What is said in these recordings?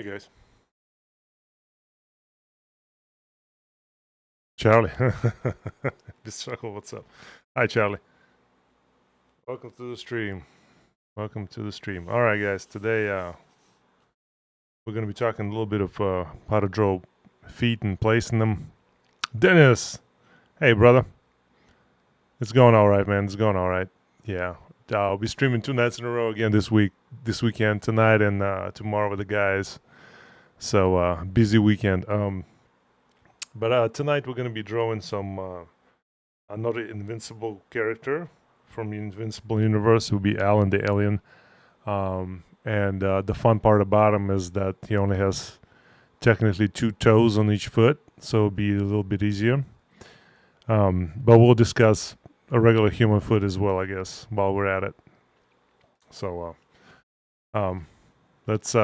Hey guys. Charlie. This circle, what's up? Hi Charlie. Welcome to the stream. Welcome to the stream. Alright guys, today we're gonna be talking a little bit of how to draw feet and placing them. Dennis! Hey brother. It's going alright, man. It's going alright. Yeah. I'll be streaming 2 nights in a row again this weekend, tonight and tomorrow with the guys. So busy weekend. But tonight we're gonna be drawing some another invincible character from the Invincible universe. It will be Alan the Alien. And the fun part about him is that he only has technically 2 toes on each foot, so it'll be a little bit easier. But we'll discuss a regular human foot as well, I guess, while we're at it. So let's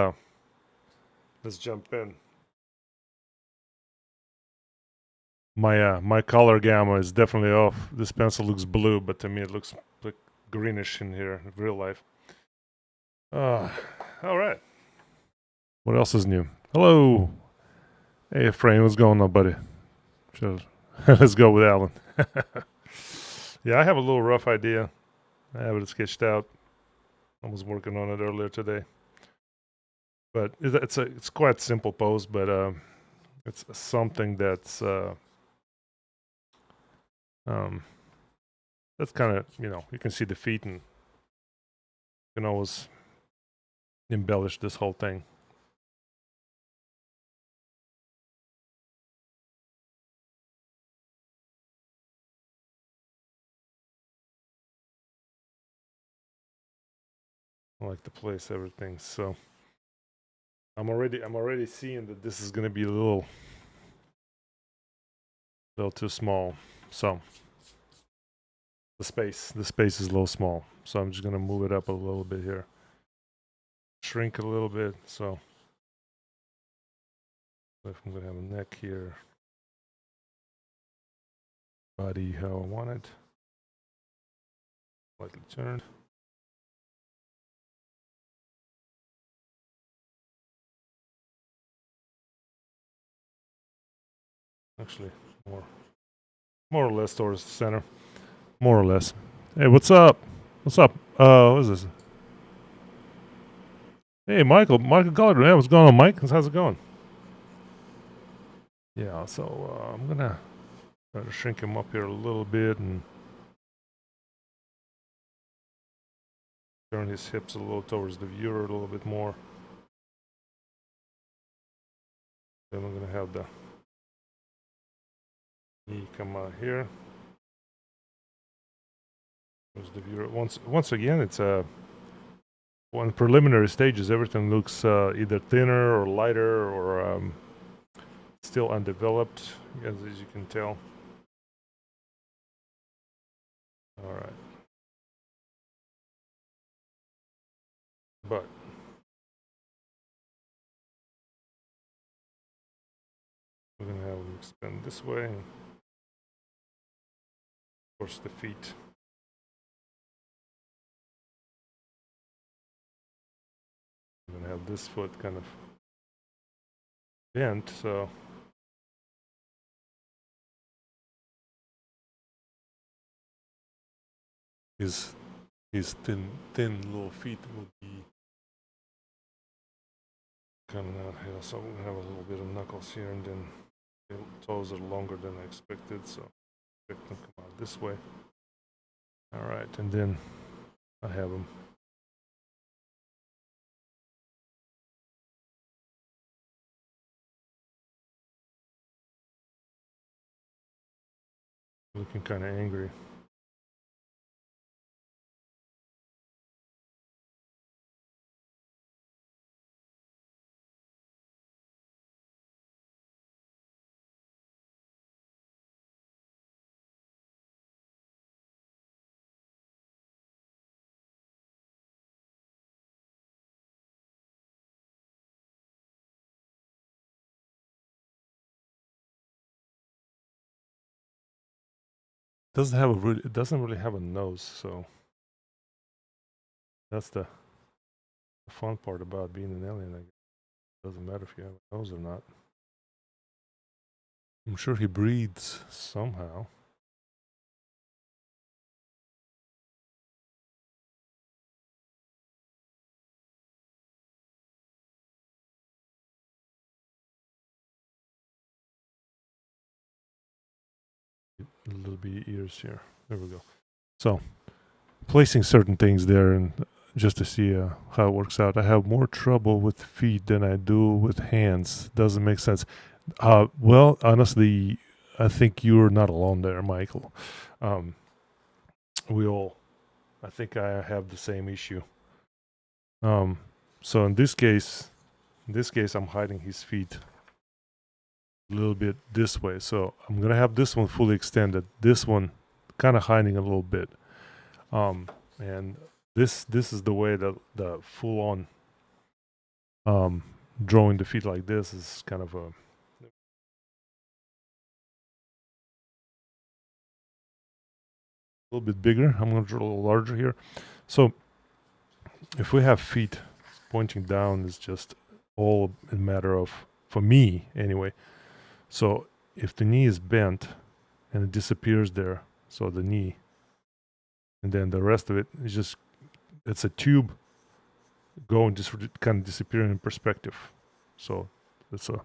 jump in. My color gamma is definitely off. This pencil looks blue, but to me it looks like greenish in here in real life. All right. What else is new? Hello. Hey, Efrain, what's going on, buddy? Sure. Let's go with Alan. Yeah, I have a little rough idea. I have it sketched out. I was working on it earlier today. But it's quite a simple pose, but it's something that's kind of, you can see the feet and you can always embellish this whole thing. I like to place everything, so I'm already seeing that this is gonna be a little too small. So the space is a little small, so I'm just gonna move it up a little bit here, shrink a little bit. So if I'm gonna have a neck here, body how I want it, slightly turned. Actually, more or less towards the center, more or less. Hey, what's up? What's up? What is this? Hey, Michael Gallagher. Yeah, what's going on, Mike? How's it going? Yeah, so I'm gonna try to shrink him up here a little bit and turn his hips a little towards the viewer a little bit more. Then I'm gonna have the knee come out here. There's the viewer. Once again, it's one preliminary stages. Everything looks either thinner or lighter or still undeveloped, as you can tell. All right, but we're gonna have them expand this way. And of course, the feet. I'm gonna have this foot kind of bent, so his thin little feet will be coming out here. So we're gonna have a little bit of knuckles here, and then the toes are longer than I expected, so I expect them to come out this way. All right, and then I have them looking kind of angry. It doesn't really have a nose, so that's the fun part about being an alien, I guess. Doesn't matter if you have a nose or not. I'm sure he breathes somehow. A little bit ears here. There we go. So, placing certain things there and just to see how it works out. I have more trouble with feet than I do with hands. Doesn't make sense. Well, honestly, I think you're not alone there, Michael. We all, I think I have the same issue. So in this case, I'm hiding his feet a little bit this way. So I'm gonna have this one fully extended. This one kind of hiding a little bit. And this is the way that the full on drawing the feet like this is kind of a little bit bigger. I'm going to draw a little larger here. So if we have feet pointing down, it's just all a matter of, for me anyway. So if the knee is bent and it disappears there, so the knee, and then the rest of it is just, it's a tube going, just kind of disappearing in perspective. So it's a,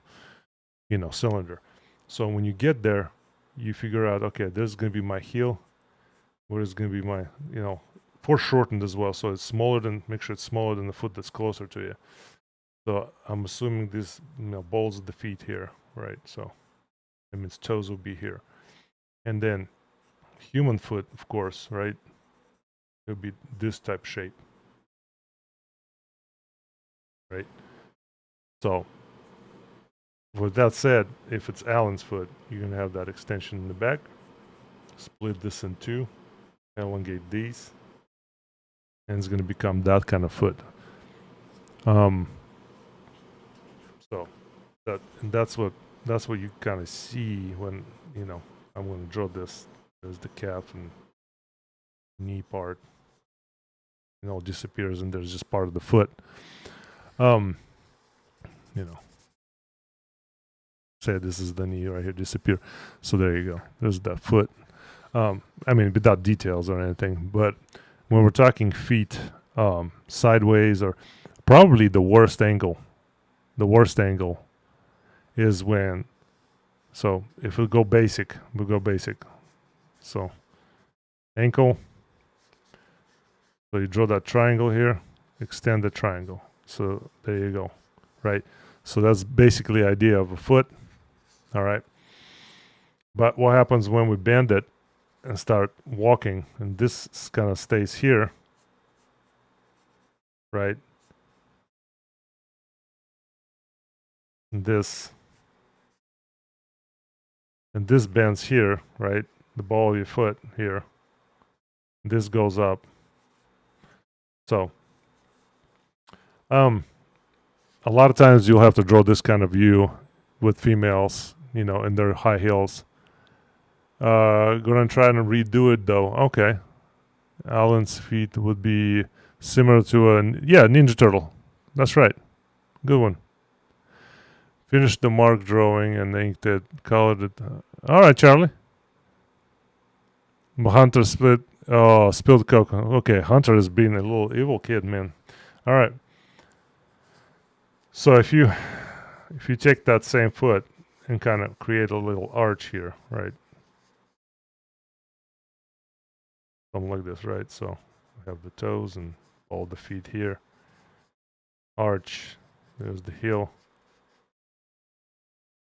cylinder. So when you get there, you figure out, okay, this is going to be my heel, where is going to be my, foreshortened as well. So it's smaller than, make sure it's smaller than the foot that's closer to you. So I'm assuming this, balls of the feet here, right? So that means toes will be here. And then human foot, of course, right? It'll be this type shape, right? So with that said, if it's Alan's foot, you're going to have that extension in the back. Split this in two, elongate these, and it's going to become that kind of foot. So that's what you kind of see when I'm going to draw this. There's the calf and knee part, disappears, and there's just part of the foot. Say this is the knee right here, disappear. So there you go. There's that foot. Without details or anything, but when we're talking feet, sideways, or probably the worst angle is when, so if we go basic, So ankle, so you draw that triangle here, extend the triangle. So there you go, right? So that's basically the idea of a foot, all right? But what happens when we bend it and start walking, and this kind of stays here, right? And this bends here, right? The ball of your foot here. This goes up. So, a lot of times you'll have to draw this kind of view with females, in their high heels. Gonna try and redo it though. Okay. Alan's feet would be similar to Ninja Turtle. That's right. Good one. Finished the mark drawing and inked it, colored it. All right, Charlie. Hunter spilled Coke. Okay, Hunter has been a little evil kid, man. All right. So if you take that same foot and kind of create a little arch here, right? Something like this, right? So we have the toes and all the feet here. Arch. There's the heel.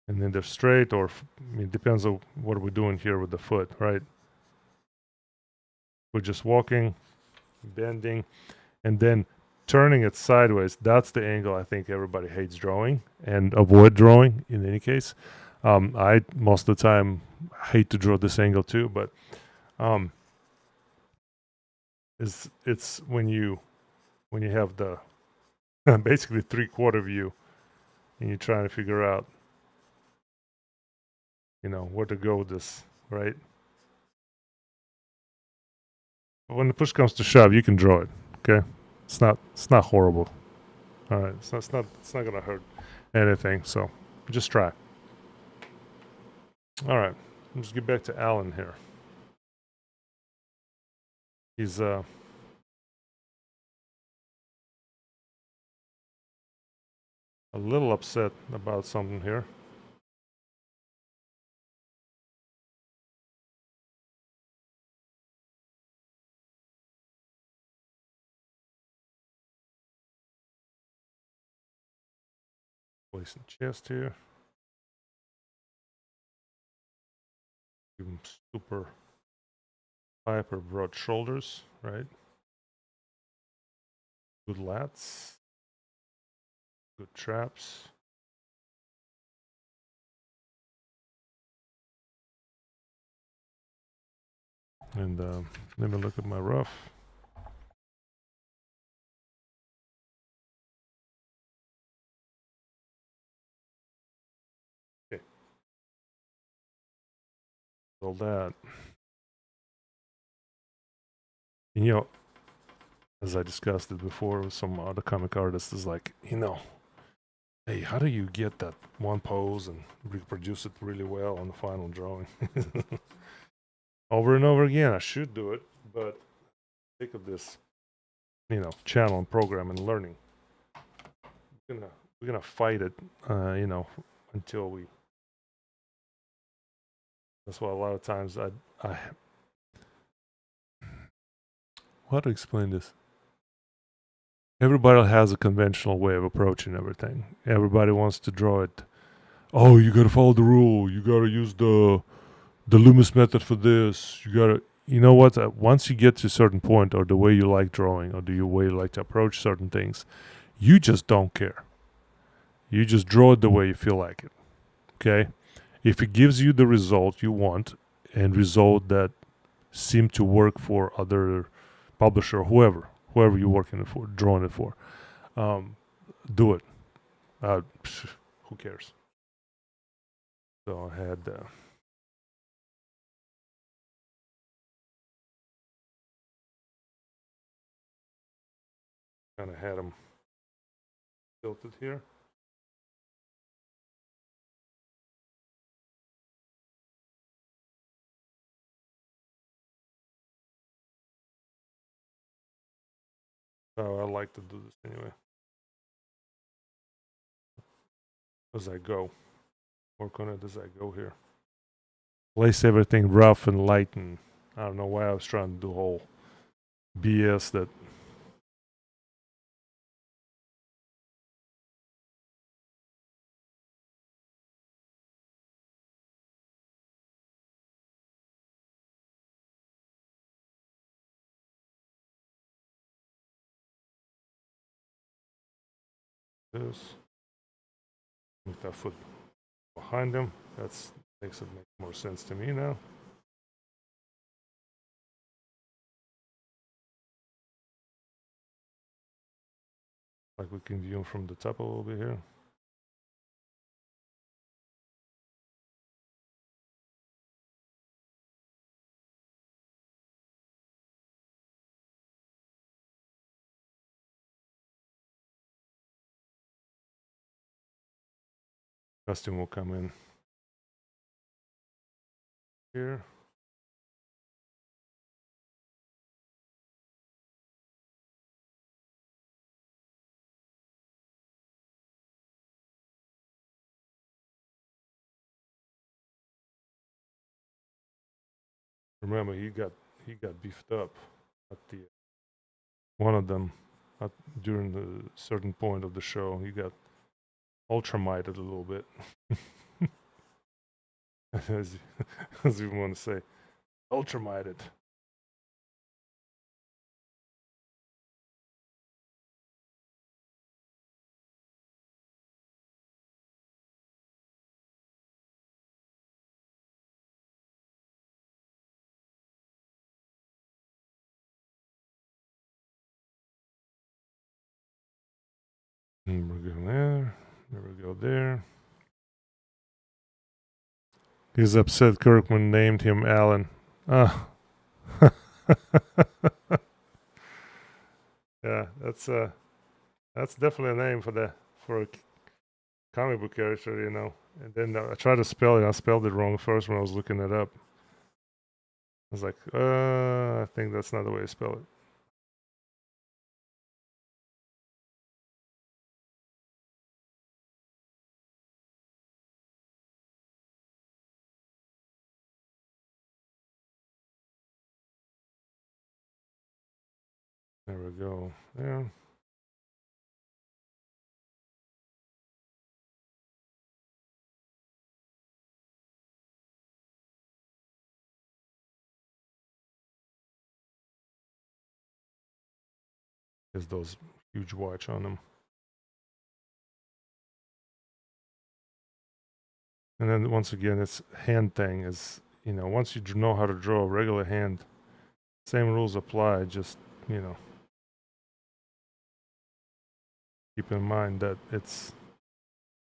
And then they're straight, or it depends on what we're doing here with the foot, right? We're just walking, bending, and then turning it sideways. That's the angle I think everybody hates drawing and avoid drawing in any case. I most of the time hate to draw this angle too, but it's when you have the basically 3/4 view and you're trying to figure out where to go with this, right? But when the push comes to shove, you can draw it. Okay, it's not horrible. All right, it's not gonna hurt. anything. So just try. All right, let's get back to Alan here. He's a little upset about something here. Placing chest here. Give him super hyper broad shoulders, right? Good lats. Good traps. And let me look at my rough. Okay. All that. And, you know, as I discussed it before with some other comic artists, is like, you know, hey, how do you get that one pose and reproduce it really well on the final drawing? Over and over again. I should do it, but think of this, you know, channel and program and learning. We're gonna fight it, you know, until we. That's why a lot of times I how to explain this? Everybody has a conventional way of approaching everything. Everybody wants to draw it. Oh, you gotta follow the rule. You gotta use the Loomis method for this. You gotta, you know what? Once you get to a certain point, or the way you like drawing, or the way you like to approach certain things, you just don't care. You just draw it the way you feel like it. Okay? If it gives you the result you want, and result that seem to work for other publisher, whoever you're working it for, drawing it for, do it. Who cares? So I had kind of had them tilted here. So I like to do this anyway. As I go. Work on it as I go here. Place everything rough and light, and I don't know why I was trying to do whole BS that. This. With that foot behind him. That's makes it make more sense to me now. Like we can view him from the top a little bit here. Costume will come in here. Remember, he got beefed up at the one of them during the certain point of the show. He got ultramited a little bit, as you want to say, ultramited. And we're going there. There we go there. He's upset Kirkman named him Alan. Ah. Yeah, that's definitely a name for comic book character, you know. And then I tried to spell it. I spelled it wrong first when I was looking it up. I was like, I think that's not the way to spell it. There we go. Yeah. There's those huge watch on them. And then once again, it's hand thing is, you know, once you know how to draw a regular hand, same rules apply. Just, you know, keep in mind that it's,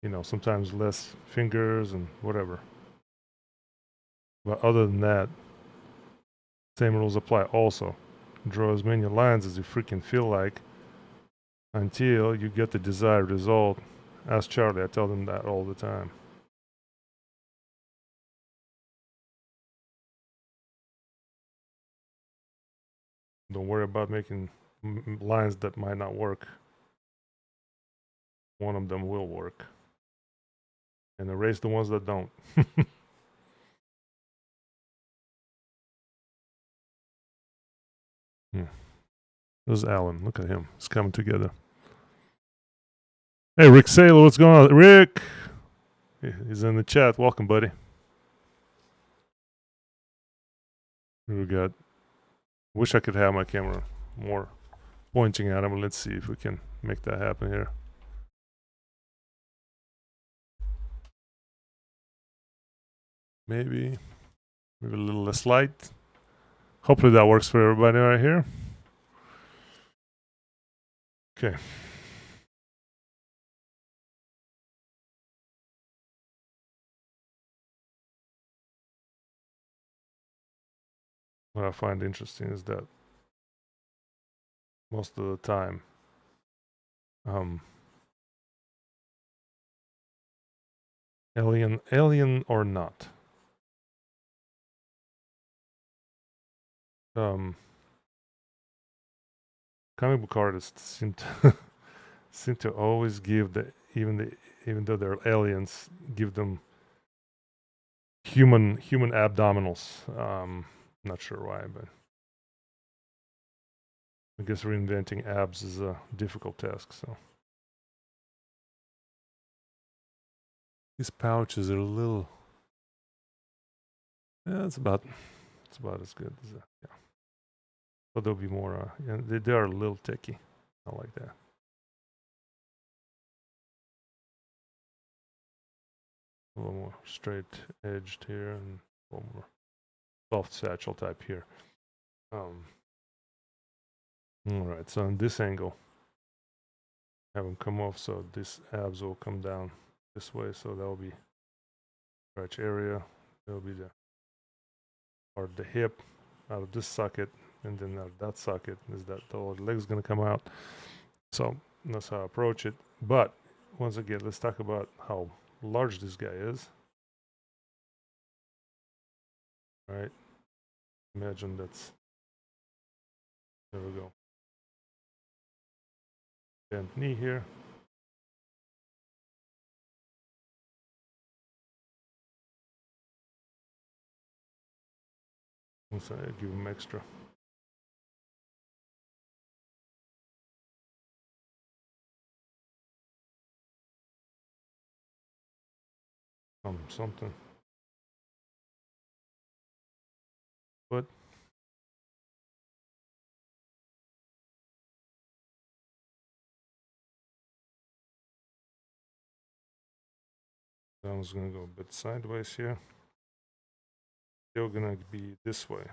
you know, sometimes less fingers and whatever. But other than that, same rules apply also. Draw as many lines as you freaking feel like until you get the desired result. Ask Charlie, I tell them that all the time. Don't worry about making lines that might not work. One of them will work. And erase the ones that don't. There's Alan. Look at him. It's coming together. Hey, Rick Saylor, what's going on? Rick! He's in the chat. Welcome, buddy. We got... Wish I could have my camera more pointing at him. Let's see if we can make that happen here. Maybe a little less light. Hopefully that works for everybody right here. Okay. What I find interesting is that most of the time, alien or not, comic book artists seem to always give even though they're aliens, give them human abdominals. Not sure why, but I guess reinventing abs is a difficult task. So these pouches are a little. Yeah, it's about as good as that. Yeah, but there'll be more. Yeah, they are a little ticky. I like that. A little more straight edged here and a little more soft satchel type here. All right, so on this angle, have them come off so this abs will come down this way. So that'll be stretch area. That'll be the or the hip out of this socket, and then out of that socket is that the leg's gonna come out. So that's how I approach it. But once again, let's talk about how large this guy is. All right, imagine that's there we go. Bent knee here. Once I give him extra. Something. But I was gonna go a bit sideways here. Still gonna be this way.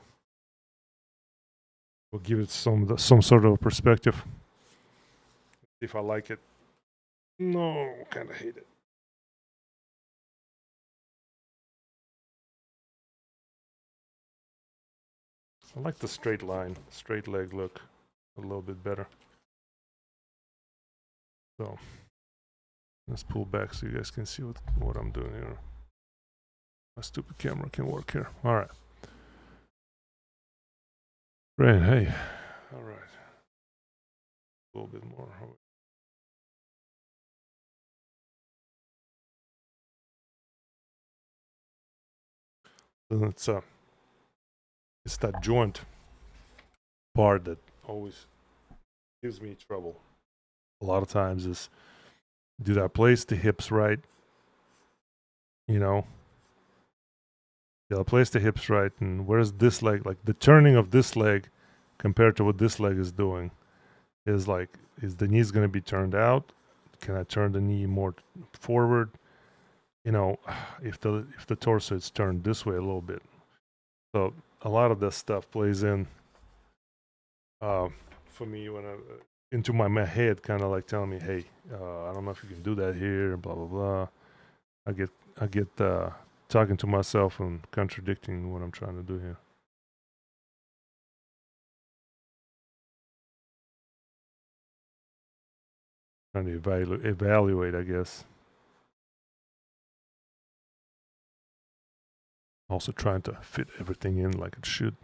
We'll give it some sort of perspective. If I like it. No, kind of hate it. I like the straight line, straight leg look a little bit better. So Let's pull back so you guys can see what I'm doing here. My stupid camera can work here. All right. Right, hey. All right. A little bit more. So it's that joint part that always gives me trouble. A lot of times is, did I place the hips right? You know, did I place the hips right? And where's this leg? Like the turning of this leg compared to what this leg is doing is like, is the knees going to be turned out? Can I turn the knee more forward? You know, if the torso is turned this way a little bit. So a lot of this stuff plays in for me when I into my head, kind of like telling me, hey, I don't know if you can do that here, blah blah blah. I get talking to myself and contradicting what I'm trying to do here. Trying to evaluate, I guess. Also trying to fit everything in like it should.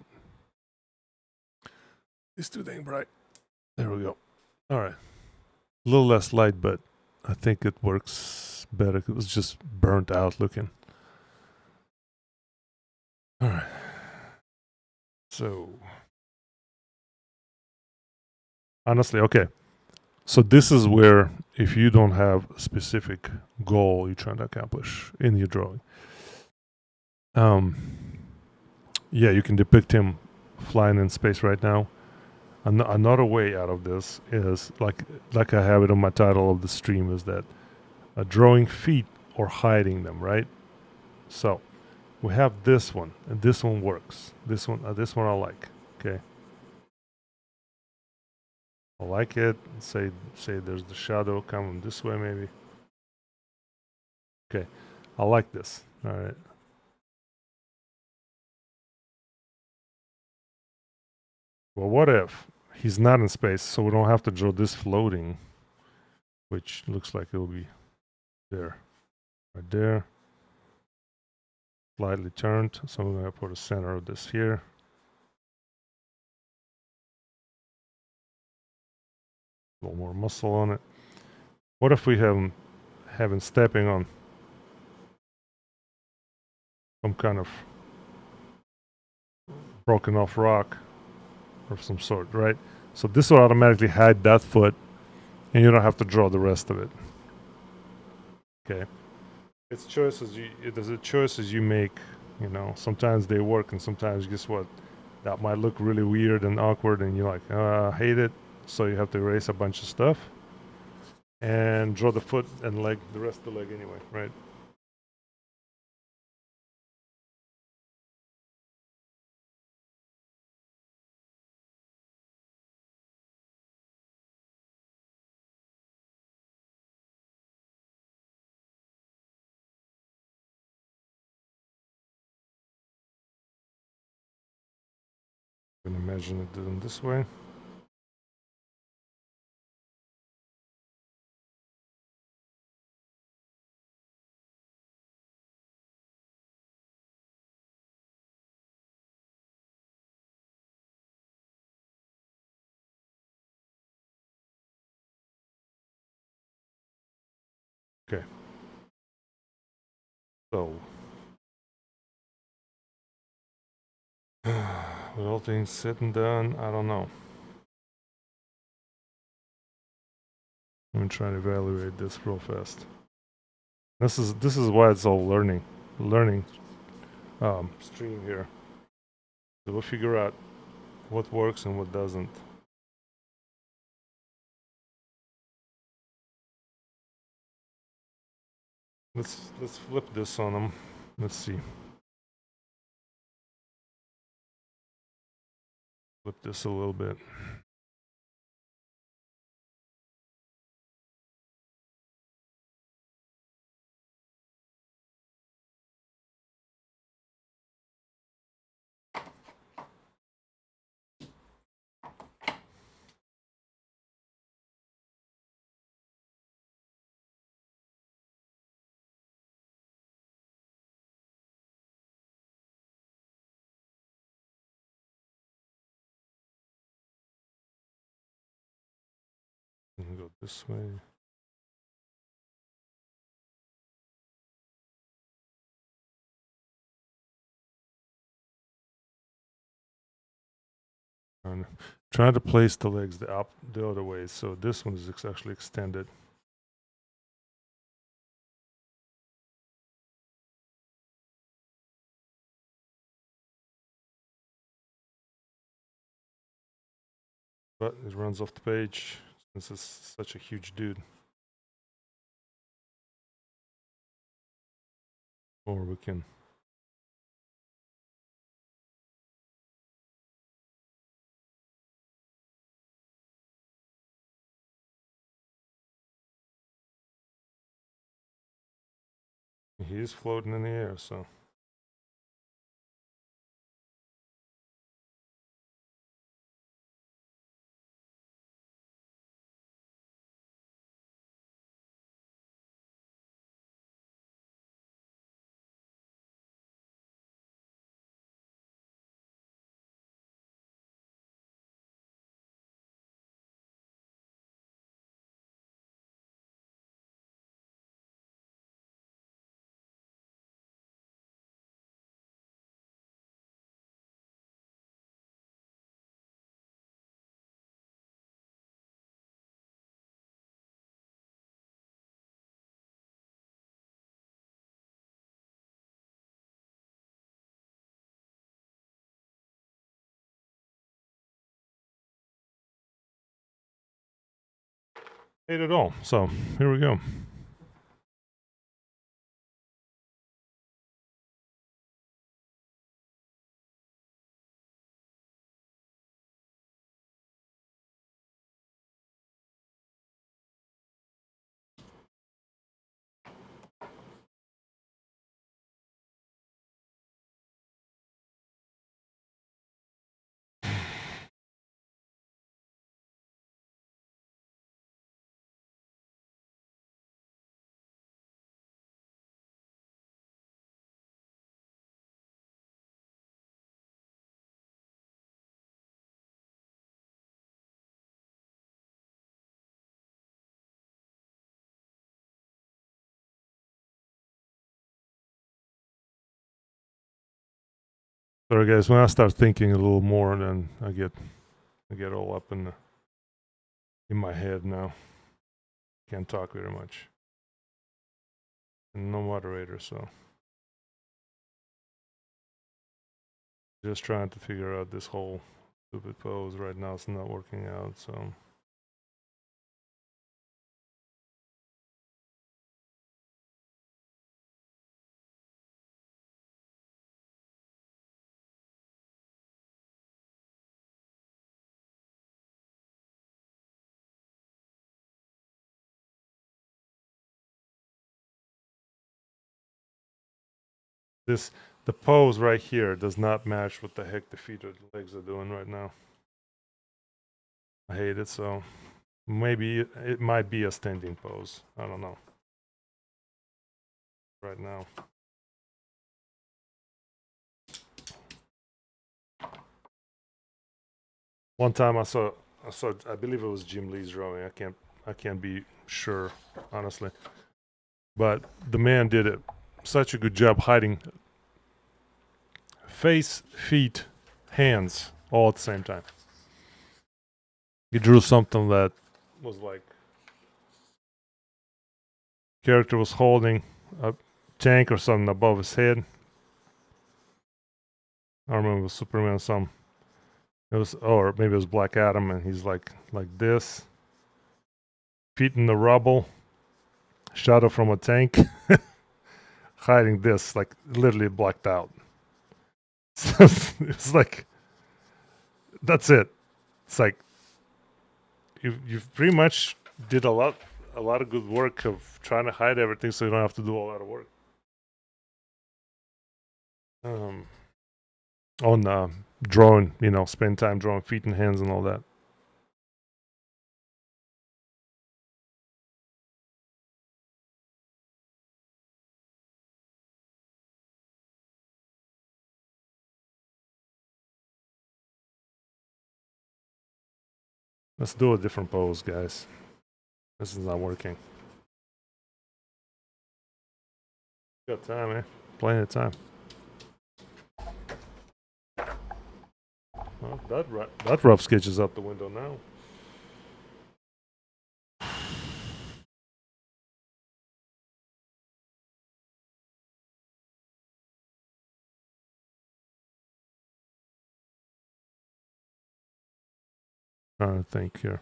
It's too dang bright. There we go. All right. A little less light, but I think it works better. It was just burnt out looking. All right. So, honestly, okay. So this is where, if you don't have a specific goal you're trying to accomplish in your drawing, yeah, you can depict him flying in space right now. Another way out of this is like I have it on my title of the stream, is that drawing feet or hiding them, right? So we have this one, and this one works. This one I like. Okay, I like it. Say there's the shadow coming this way, maybe. Okay, I like this. All right. Well, what if he's not in space, so we don't have to draw this floating, which looks like it'll be there, right there, slightly turned. So I'm gonna put the center of this here. A little more muscle on it. What if we have him stepping on some kind of broken off rock of some sort, right? So this will automatically hide that foot, and you don't have to draw the rest of it. Okay, it's choices. There's choices you make. You know, sometimes they work, and sometimes, guess what? That might look really weird and awkward, and you're like, I hate it. So you have to erase a bunch of stuff and draw the foot and leg, the rest of the leg anyway, right? I'm gonna imagine it doing this way. Okay. So, with all things said and done, I don't know. I'm gonna try to evaluate this real fast. This is why it's all learning stream here. So we'll figure out what works and what doesn't. Let's flip this on them. Let's see. Flip this a little bit. this way. And trying to place the legs the other way, so this one is actually extended. But it runs off the page since it's such a huge dude. Or we can. He is floating in the air, so. Ate it all. So here we go. Sorry guys, when I start thinking a little more, then I get all up in my head now. Can't talk very much. And no moderator, so just trying to figure out this whole stupid pose right now. It's not working out, so. The pose right here does not match what the heck the feet or the legs are doing right now. I hate it, so maybe it might be a standing pose. I don't know. Right now. One time I saw I believe it was Jim Lee's drawing. I can't be sure, honestly. But the man did such a good job hiding face, feet, hands all at the same time. He drew something that was like character was holding a tank or something above his head. I don't remember it was Superman or something. It was, or maybe it was Black Adam, and he's like this, feet in the rubble, shadow from a tank, hiding this, like literally blacked out. So it's like, that's it. It's like you've pretty much did a lot of good work of trying to hide everything, so you don't have to do a lot of work. On drawing, spend time drawing feet and hands and all that. Let's do a different pose, guys. This is not working. Got time, eh? Plenty of time. Well, that rough sketch is out the window now. I think here.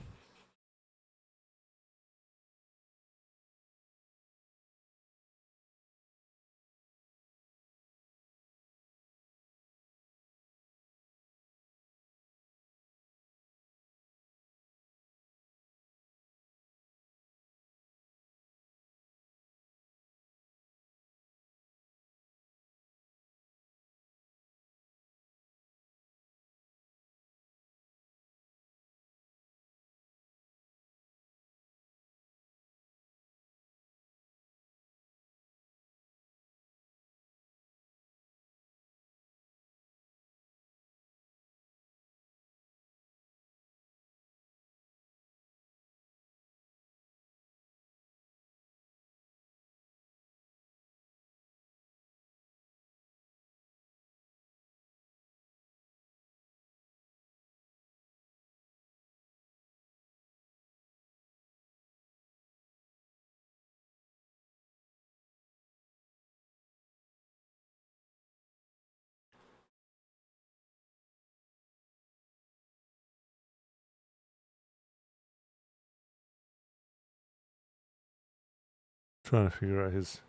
Trying to figure out his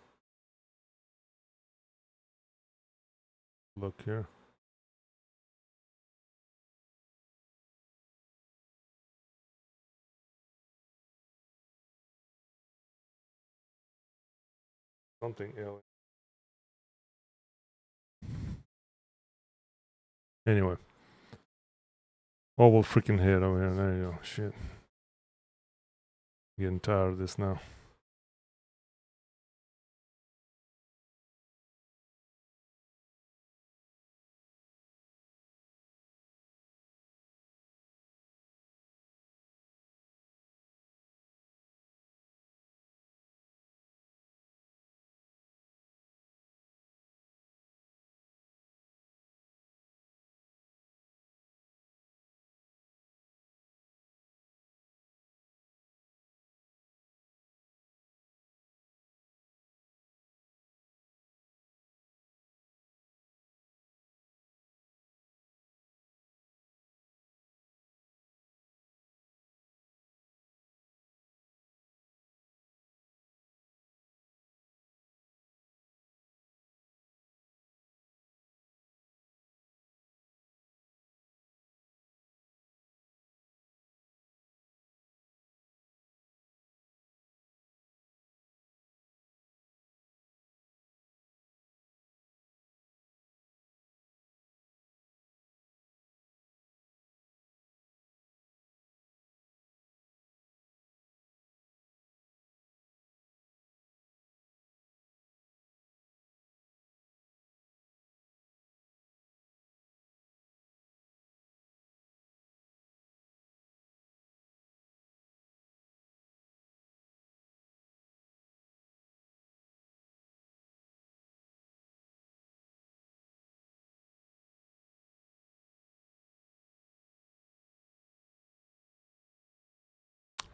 look here. Something alien. Anyway. Oval freaking head over here. There you go. Shit. Getting tired of this now.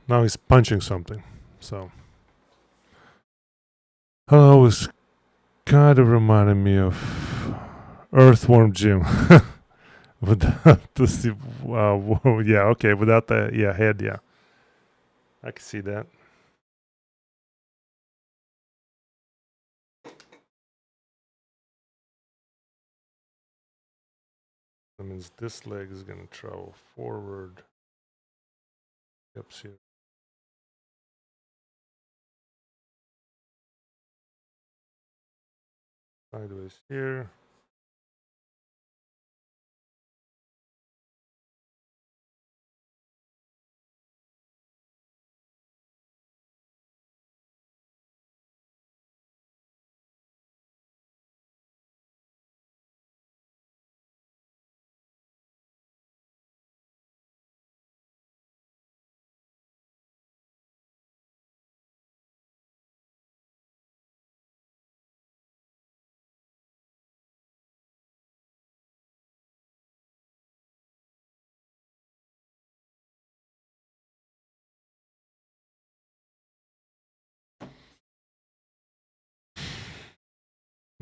Now he's punching something. So. Oh, it was kind of reminding me of Earthworm Jim. Without the yeah, okay, without the head, yeah. I can see that. That means this leg is going to travel forward. Yep, see it. Sideways here.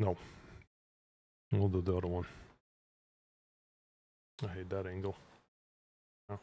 No. We'll do the other one. I hate that angle. No.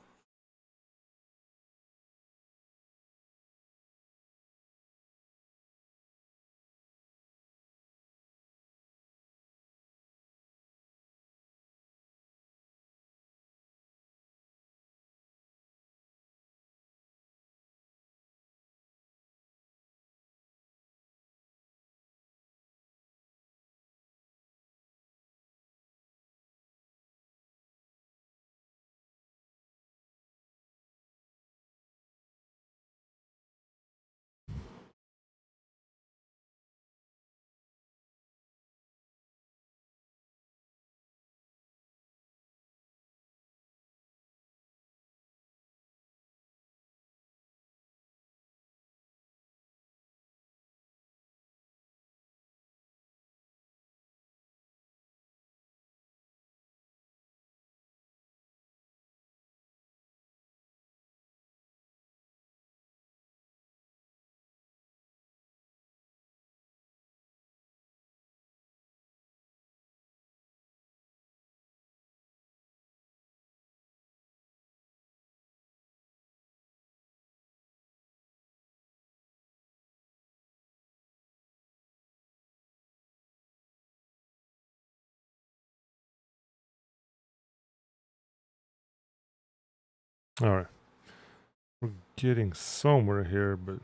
All right. We're getting somewhere here, but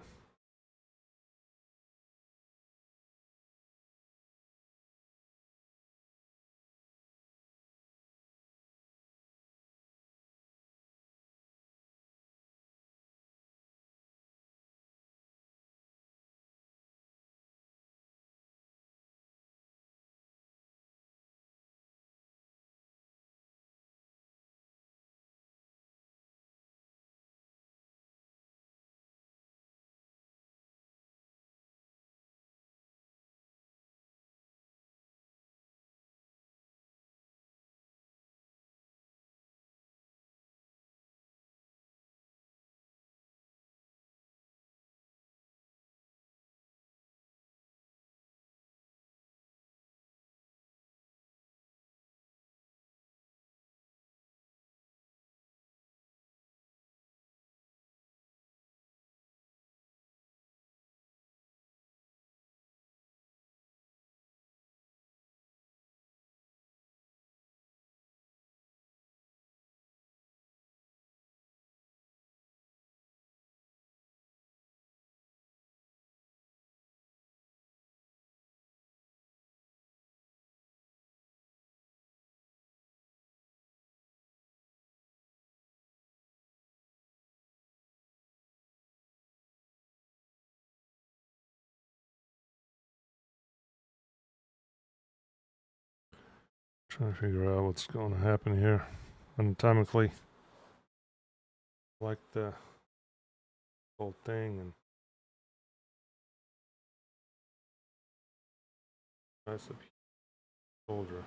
trying to figure out what's going to happen here anatomically. Like the whole thing and nice up shoulder.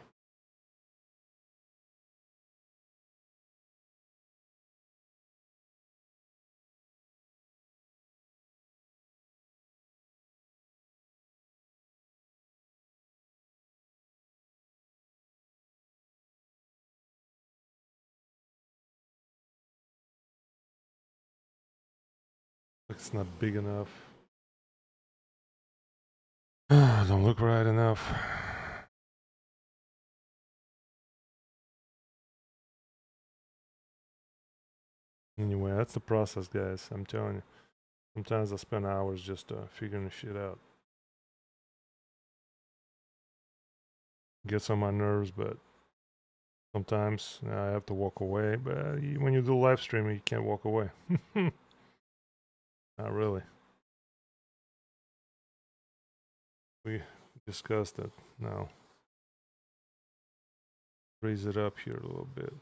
It's not big enough. Don't look right enough. Anyway, that's the process, guys. I'm telling you. Sometimes I spend hours just figuring the shit out. Gets on my nerves, but sometimes I have to walk away. But when you do live streaming, you can't walk away. Not really. We discussed it. Now, raise it up here a little bit.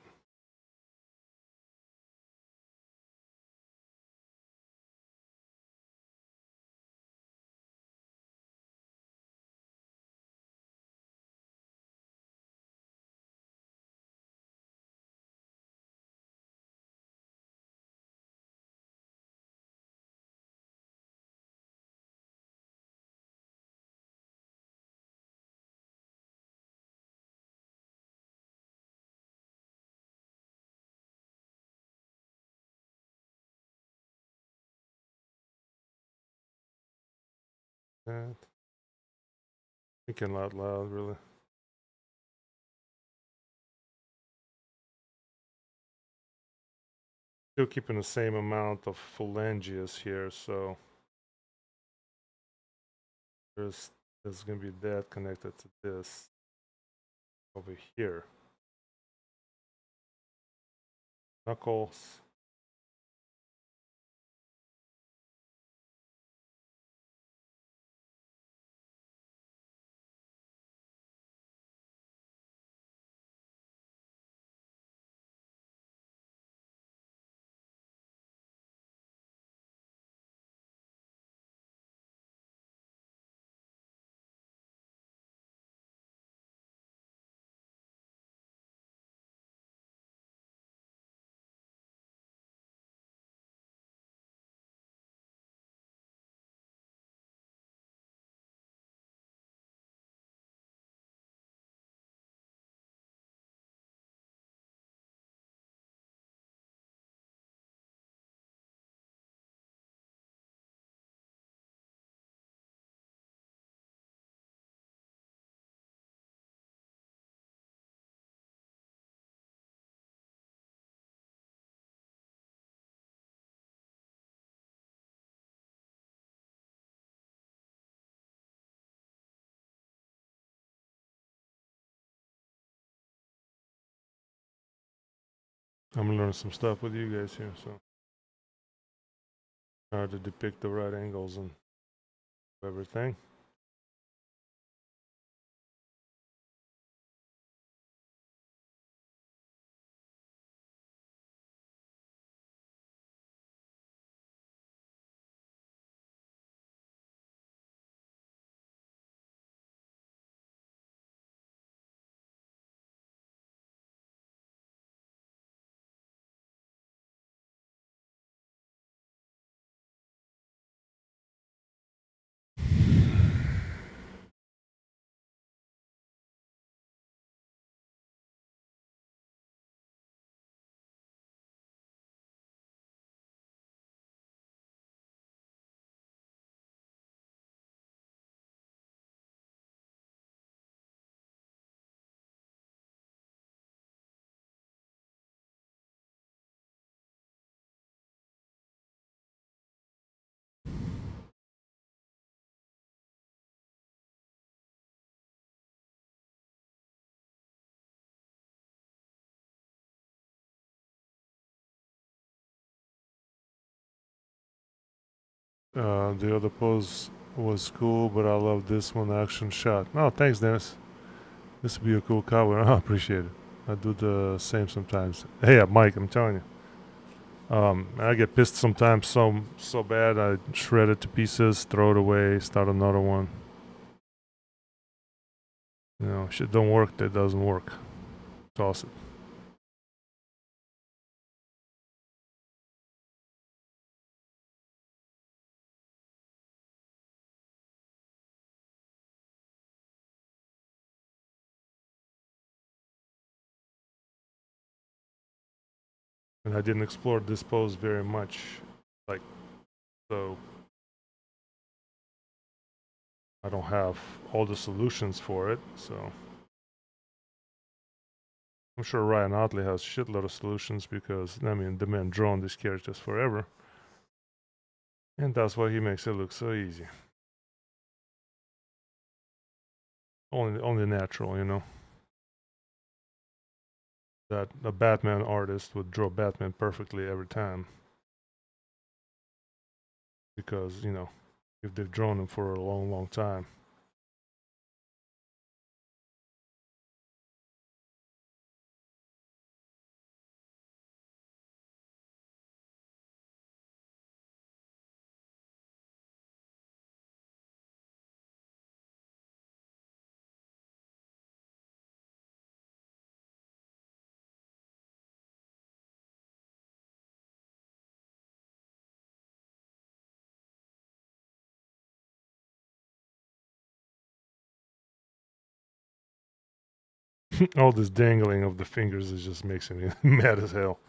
that. Thinking out loud, really. Still keeping the same amount of phalanges here, so there's going to be that connected to this over here. Knuckles. I'm learning some stuff with you guys here, so how to depict the right angles and everything. The other pose was cool, but I love this one action shot. Oh, thanks, Dennis. This would be a cool cover. I appreciate it. I do the same sometimes. Hey, Mike, I'm telling you. I get pissed sometimes so bad I shred it to pieces, throw it away, start another one. You know, shit don't work, that doesn't work. Toss it. And I didn't explore this pose very much, like, so I don't have all the solutions for it, so I'm sure Ryan Otley has a shitload of solutions because, I mean, the man drawn these characters forever. And that's why he makes it look so easy. Only natural, you know. That a Batman artist would draw Batman perfectly every time. Because, you know, if they've drawn him for a long time. All this dangling of the fingers is just makes me mad as hell.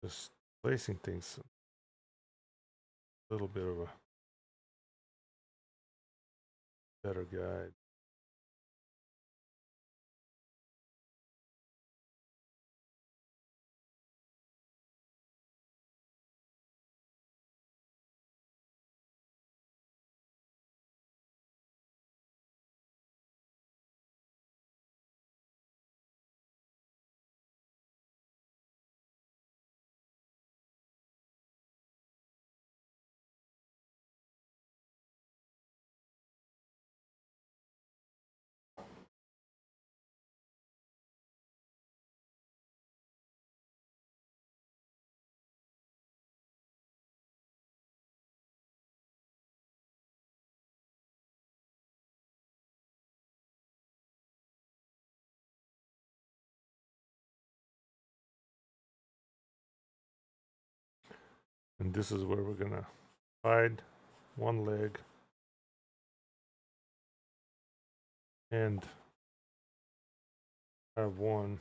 Just placing things a little bit of a better guide. And this is where we're gonna hide one leg and have one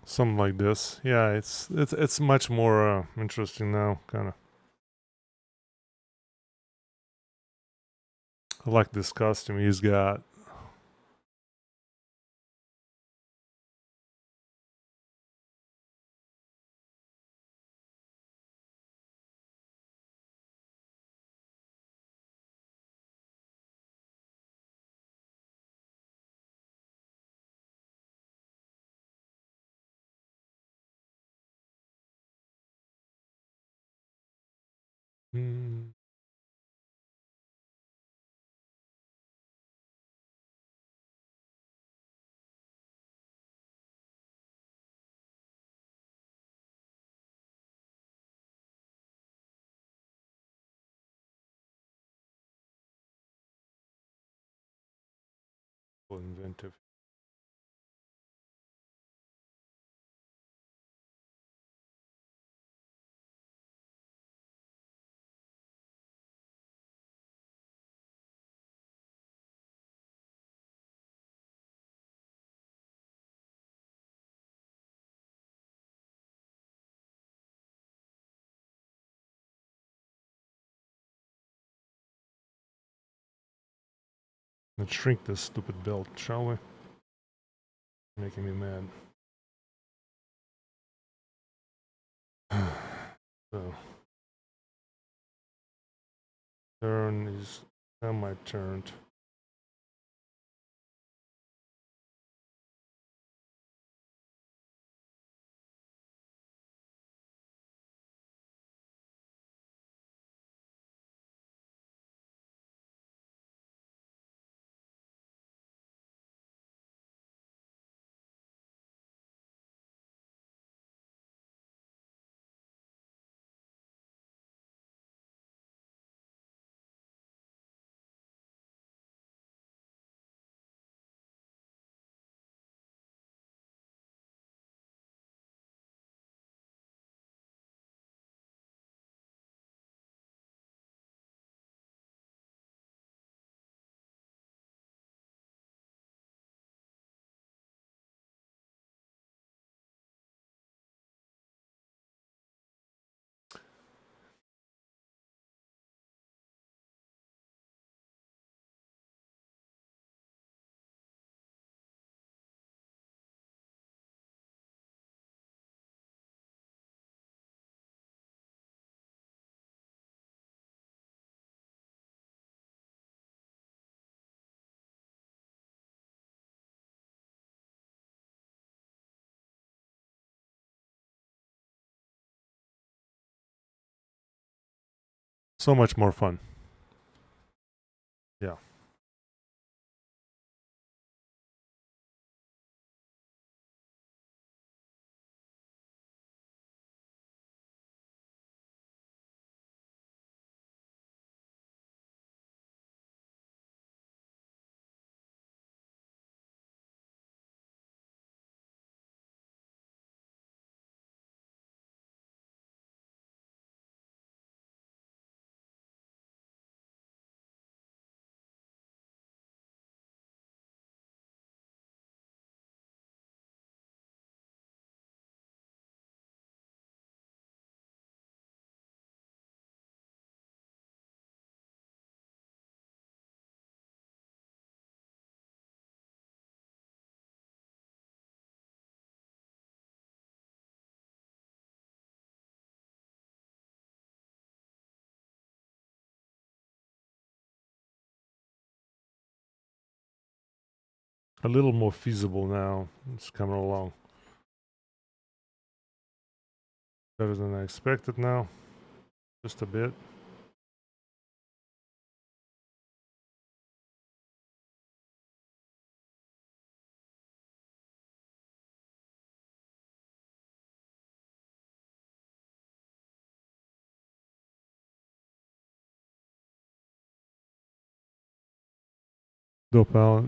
something like this. Yeah, it's much more interesting now, kind of. I like this costume he's got. Mm. Inventive. Let's shrink this stupid belt, shall we? Making me mad. So, turn is semi-turned. So much more fun. Yeah. A little more feasible now. It's coming along better than I expected now. Just a bit.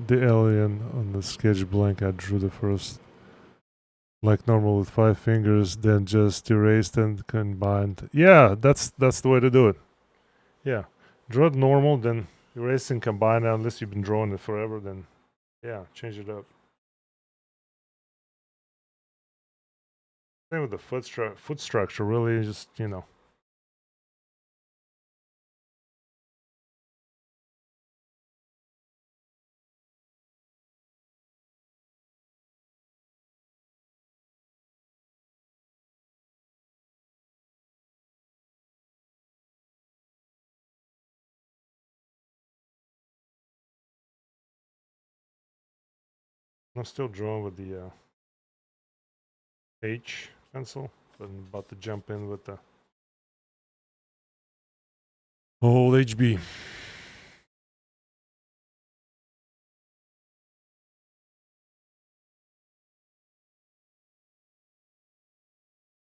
The alien on the sketch blank, I drew the first like normal with 5 fingers, then just erased and combined. Yeah, that's the way to do it. Yeah, draw it normal, then erase and combine it. Unless you've been drawing it forever, then yeah, change it up. Same with the foot structure. Really, just I'm still drawing with the H pencil, but I'm about to jump in with the old HB.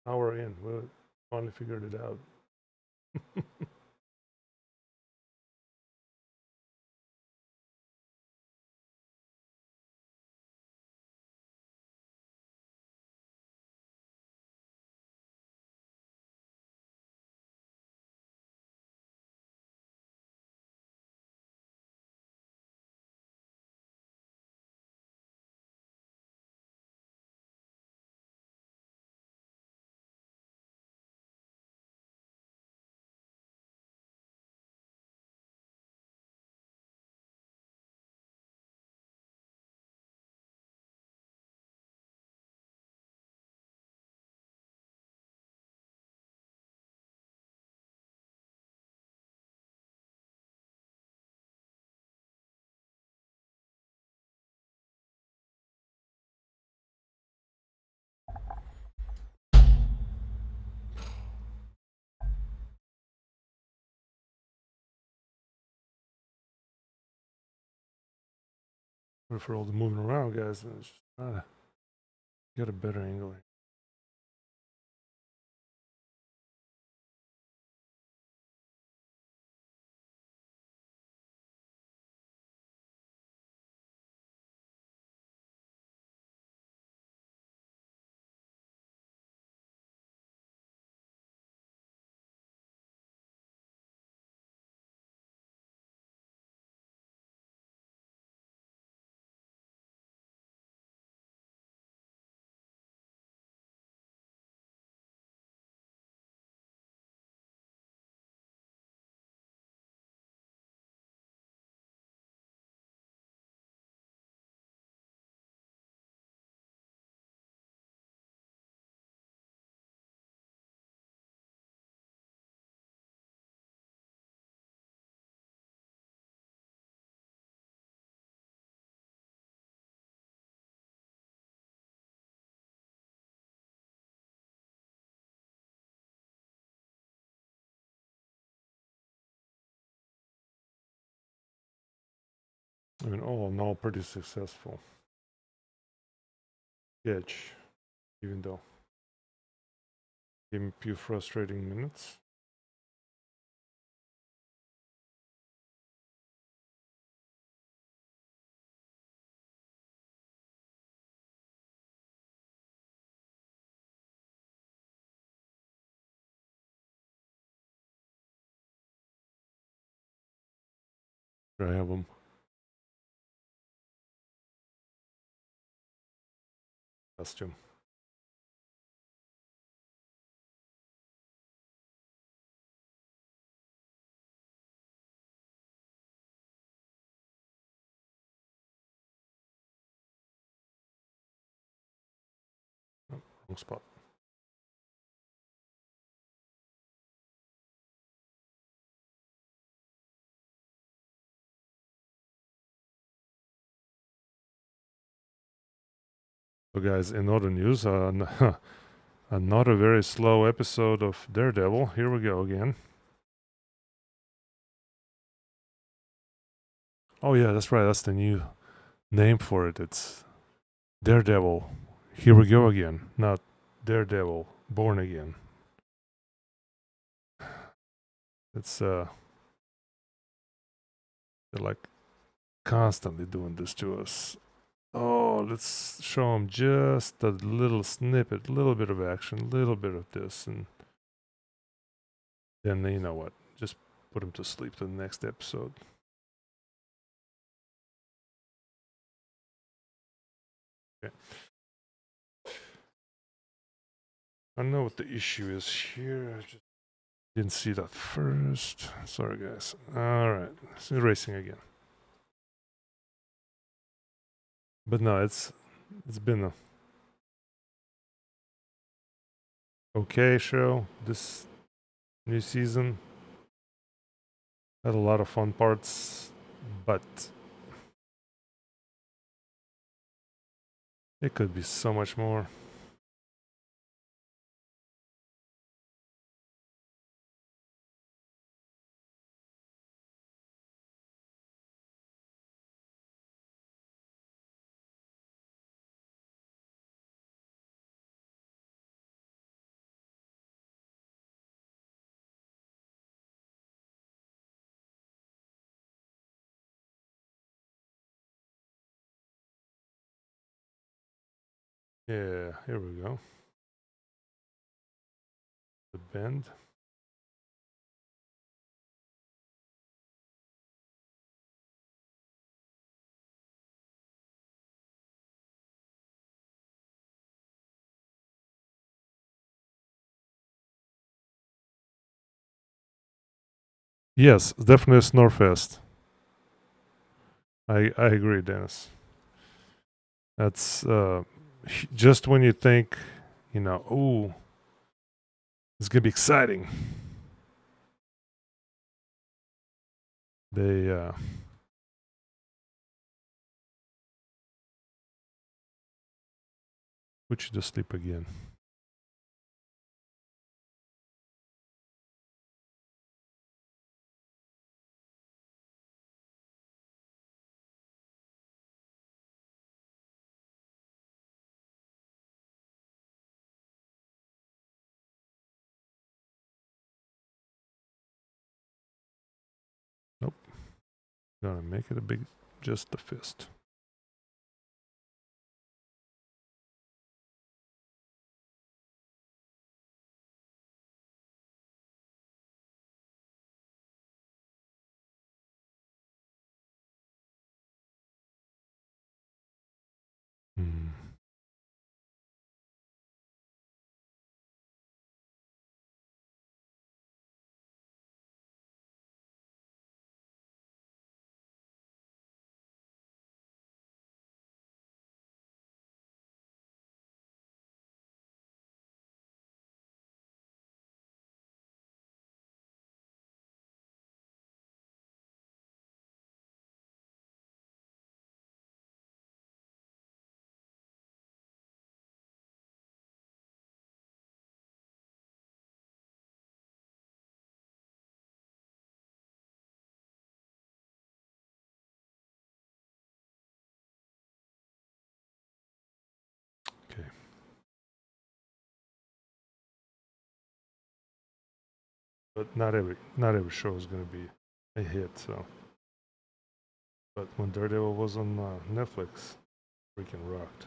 Hour in, we finally figured it out. For all the moving around, guys, it's just not get a better angle. I mean, all in all, pretty successful sketch, even though gave me a few frustrating minutes. I have them. Costume. Oh, wrong spot. So, guys, in other news, another very slow episode of Daredevil. Here we go again. Oh, yeah, that's right. That's the new name for it. It's Daredevil. Here we go again. Not Daredevil. Born again. It's they're like constantly doing this to us. Oh, let's show them just a little snippet, a little bit of action, a little bit of this, and then you know what? Just put them to sleep to the next episode. Okay. I know what the issue is here. I just didn't see that first. Sorry, guys. All right, it's erasing again. But no, it's been a okay show this new season. Had a lot of fun parts, but it could be so much more. Yeah, here we go. The bend. Yes, definitely a Snorfest. I agree, Dennis. That's just when you think, you know, ooh, it's gonna be exciting. They put you to sleep again. Nope. Gonna make it a big, just a fist. Hmm. But not every show is going to be a hit. So, but when Daredevil was on Netflix, freaking rocked.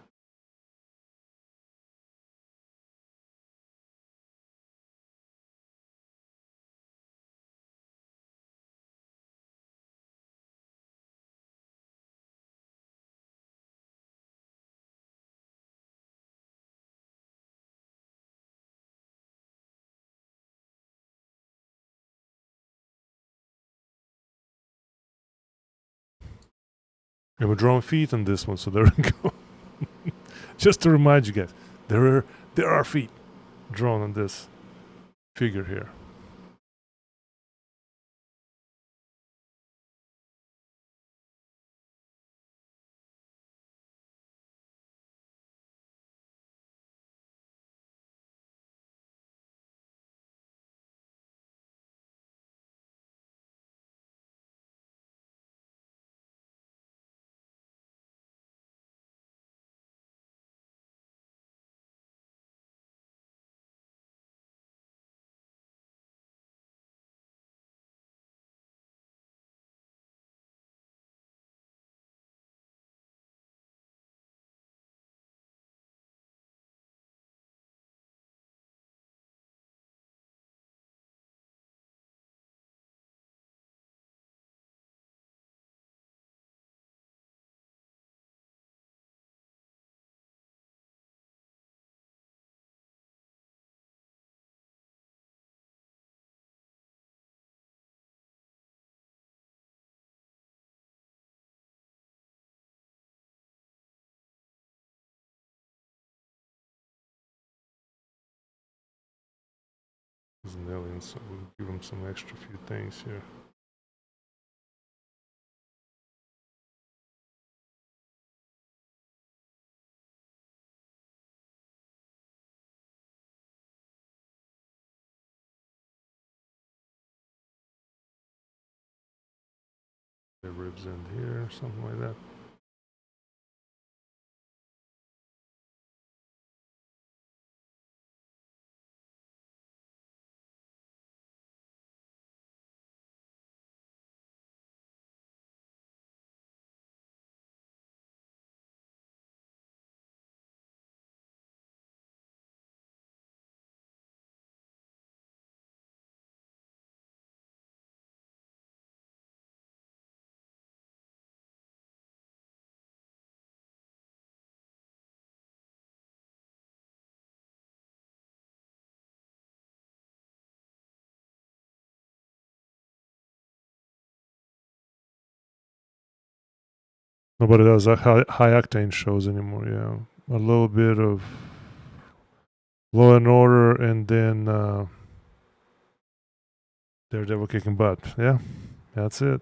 And we're drawing feet on this one, so there we go. Just to remind you guys, there are feet drawn on this figure here. He's an alien, so we'll give him some extra few things here. The ribs end here, something like that. Nobody does high octane shows anymore. Yeah, a little bit of Law and Order, and then Daredevil kicking butt. Yeah, that's it.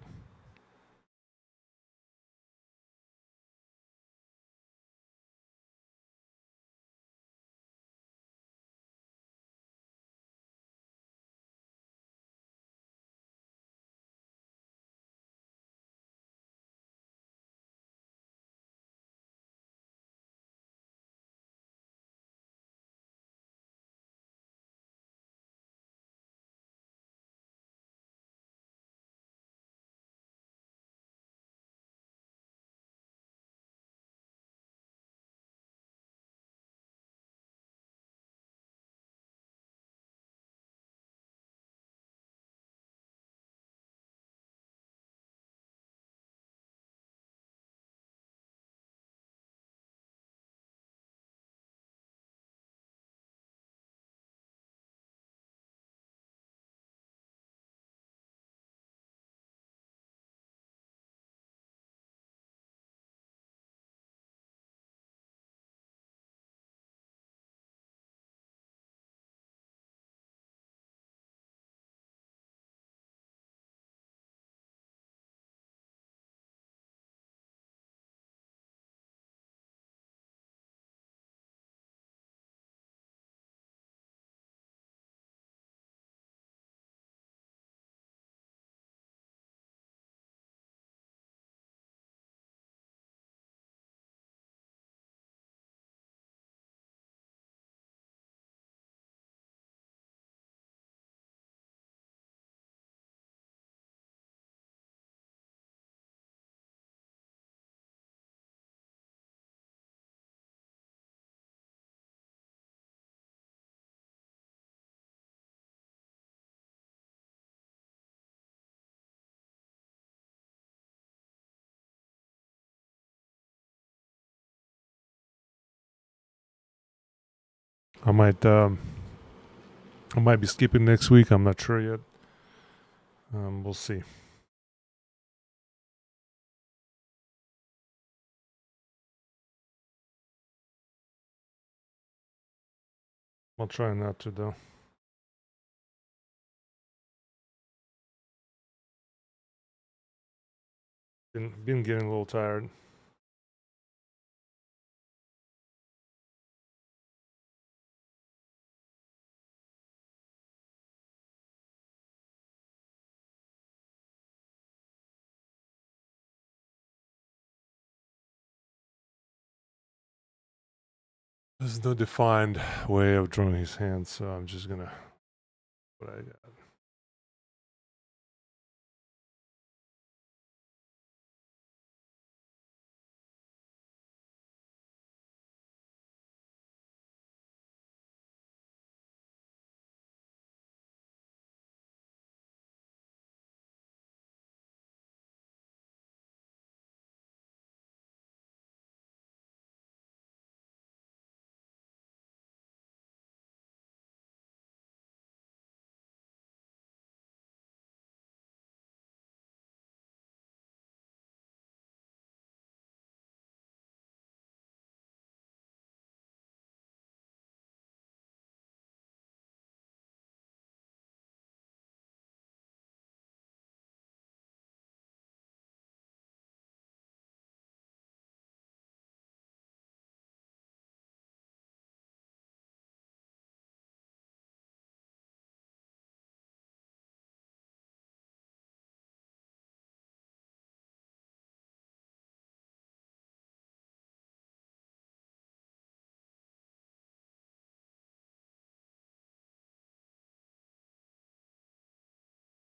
I might be skipping next week. I'm not sure yet. We'll see. I'll try not to though. Been getting a little tired. There's no defined way of drawing his hands, so I'm just gonna what I got.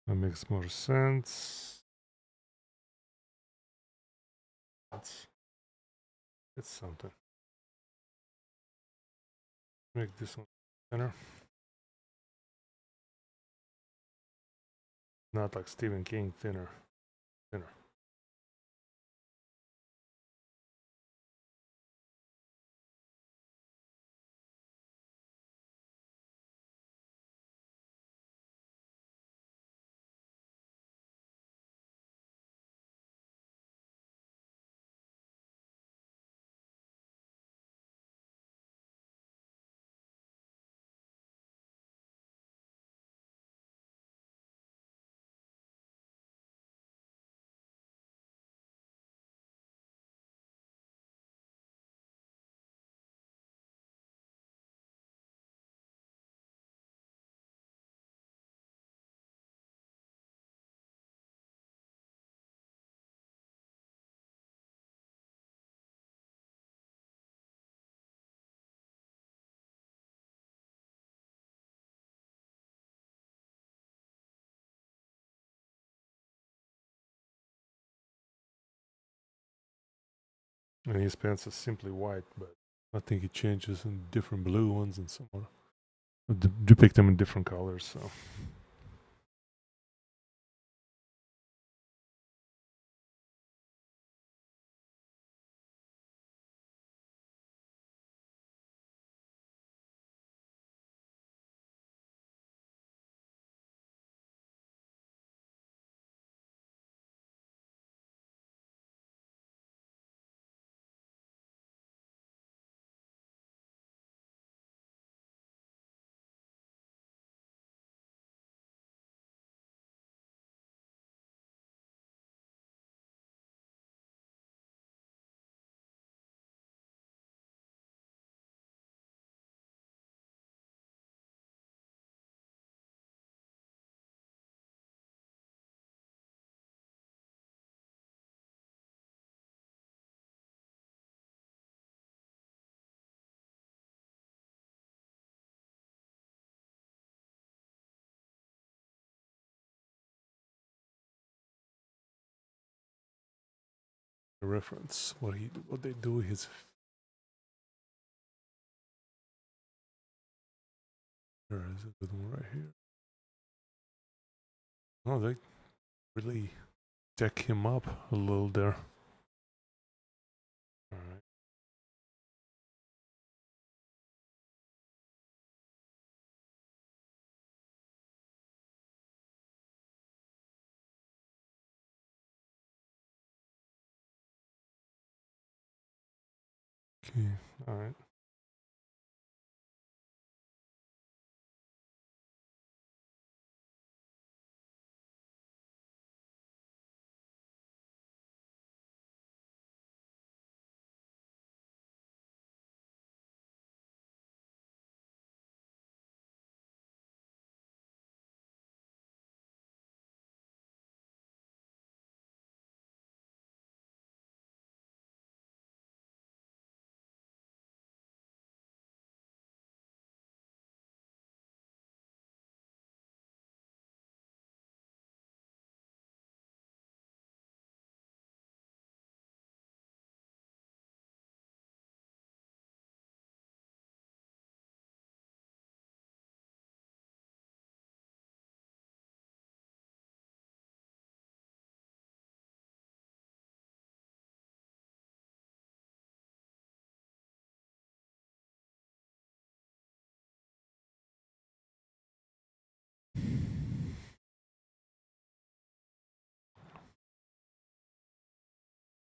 That makes more sense. It's something. Make this one thinner. Not like Stephen King, thinner. And his pants are simply white, but I think it changes in different blue ones and some more. Depict them in different colors, so. Reference what they do is there is a good one right here. Oh, they really deck him up a little there. All right. Okay, all right.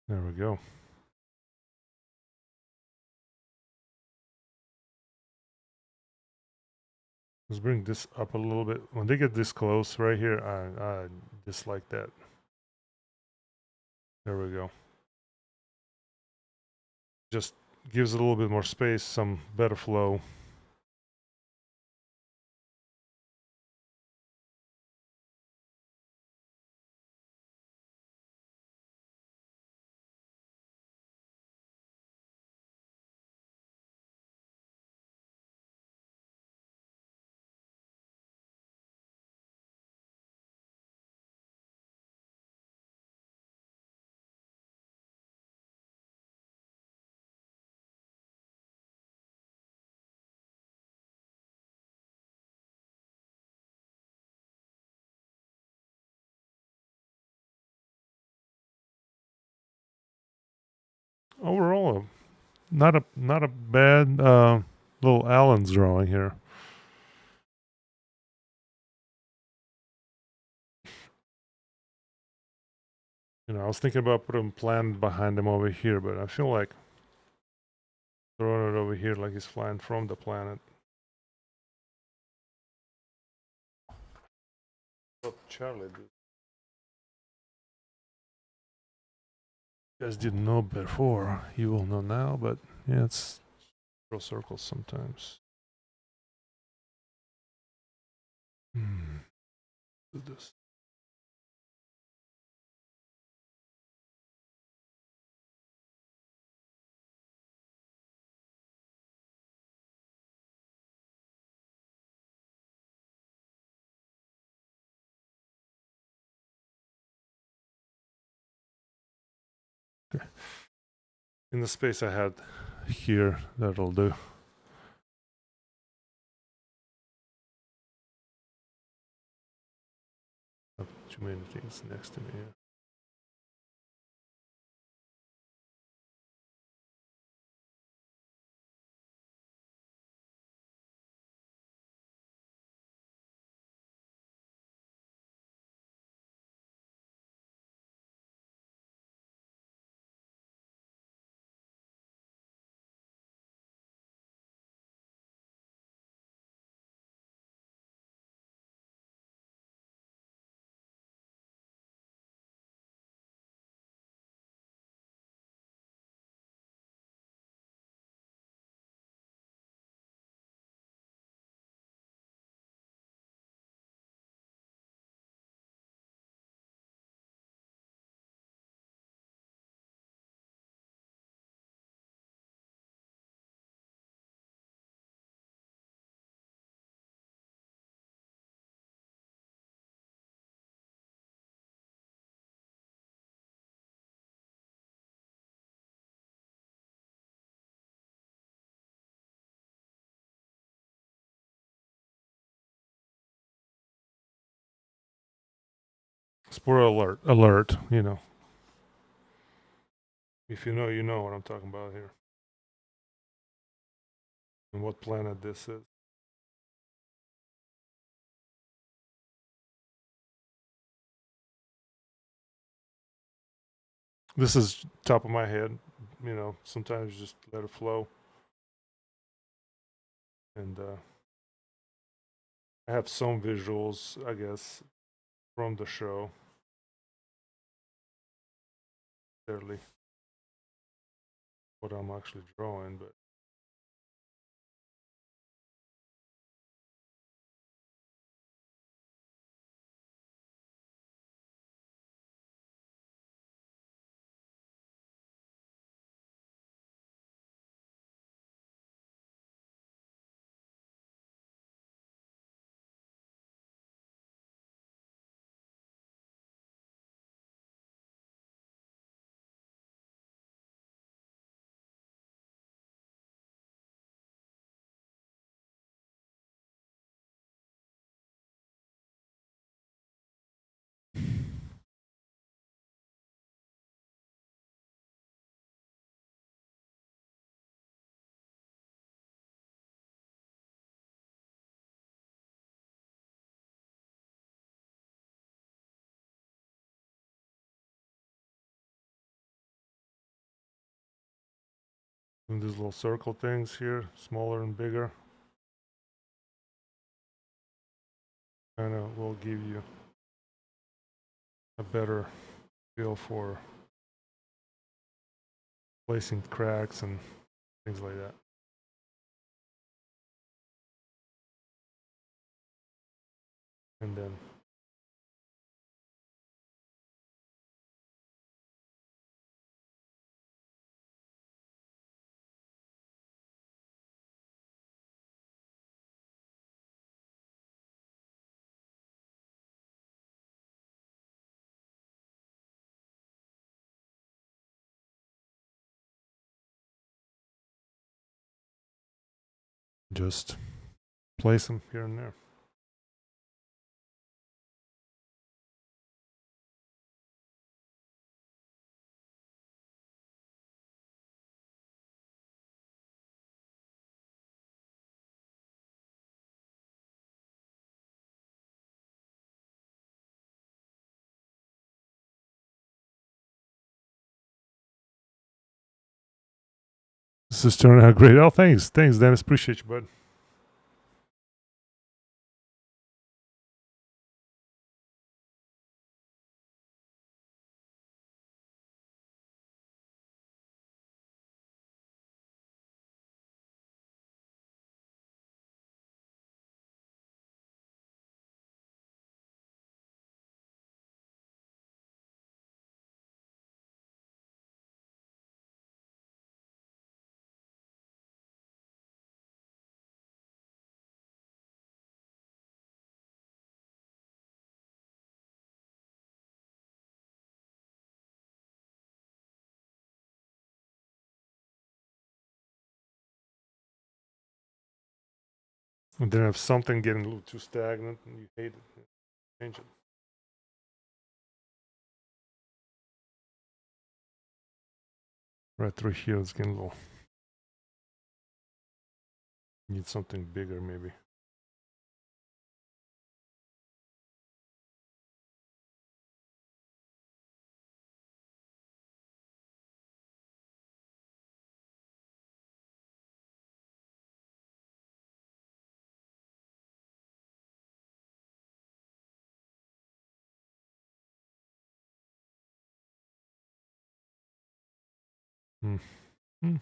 There we go. Let's bring this up a little bit. When they get this close right here, I dislike that. There we go. Just gives it a little bit more space, some better flow. Overall, not a bad little Allen's drawing here. You know, I was thinking about putting planet behind him over here, but I feel like throwing it over here like he's flying from the planet. What Charlie did. You guys didn't know before. You will know now, but yeah, it's draw circles sometimes. Do this. Okay. In the space I had here, that'll do. Have too many things next to me here. Spoiler alert, you know. If you know, you know what I'm talking about here. And what planet this is. This is top of my head, you know, sometimes just let it flow. And I have some visuals, I guess, from the show. Clearly, what I'm actually drawing, but doing these little circle things here, smaller and bigger, kind of will give you a better feel for placing cracks and things like that. And then just place them here and there. This is turning out great. Oh, thanks, Dennis. Appreciate you, bud. And then if something getting a little too stagnant and you hate it, change it. Right through here, it's getting a little. Need something bigger, maybe. Hmm. Hmm.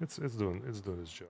It's doing its job.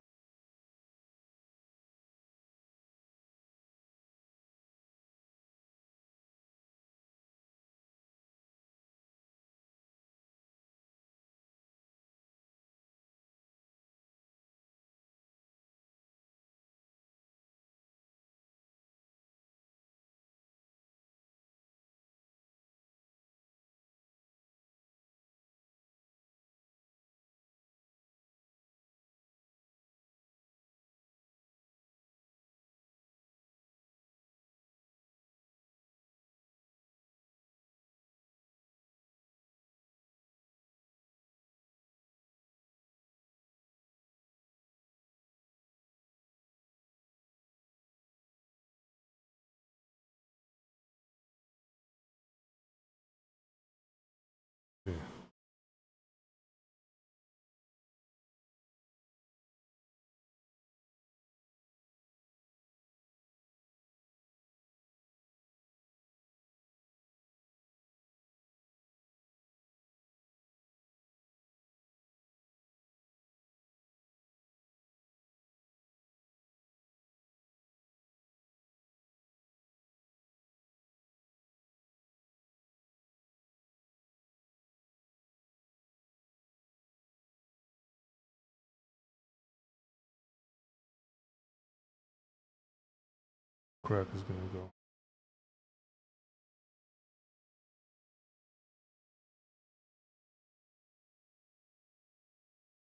crack is gonna go.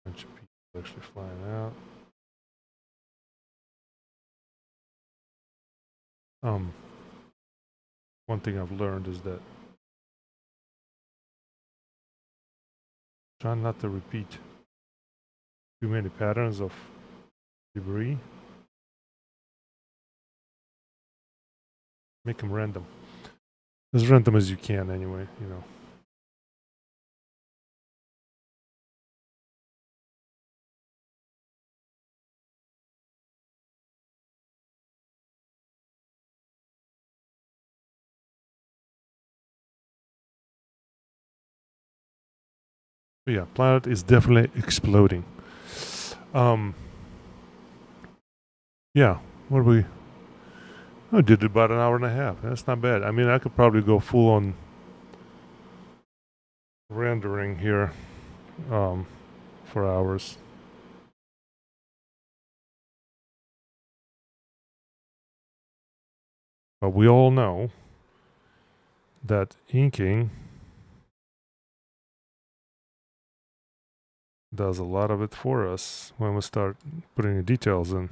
Bunch of people actually flying out. One thing I've learned is that try not to repeat too many patterns of debris. Make them random. As random as you can anyway, you know. But yeah, planet is definitely exploding. Yeah, what do we... I did about an hour and a half. That's not bad. I mean, I could probably go full on rendering here for hours. But we all know that inking does a lot of it for us when we start putting the details in.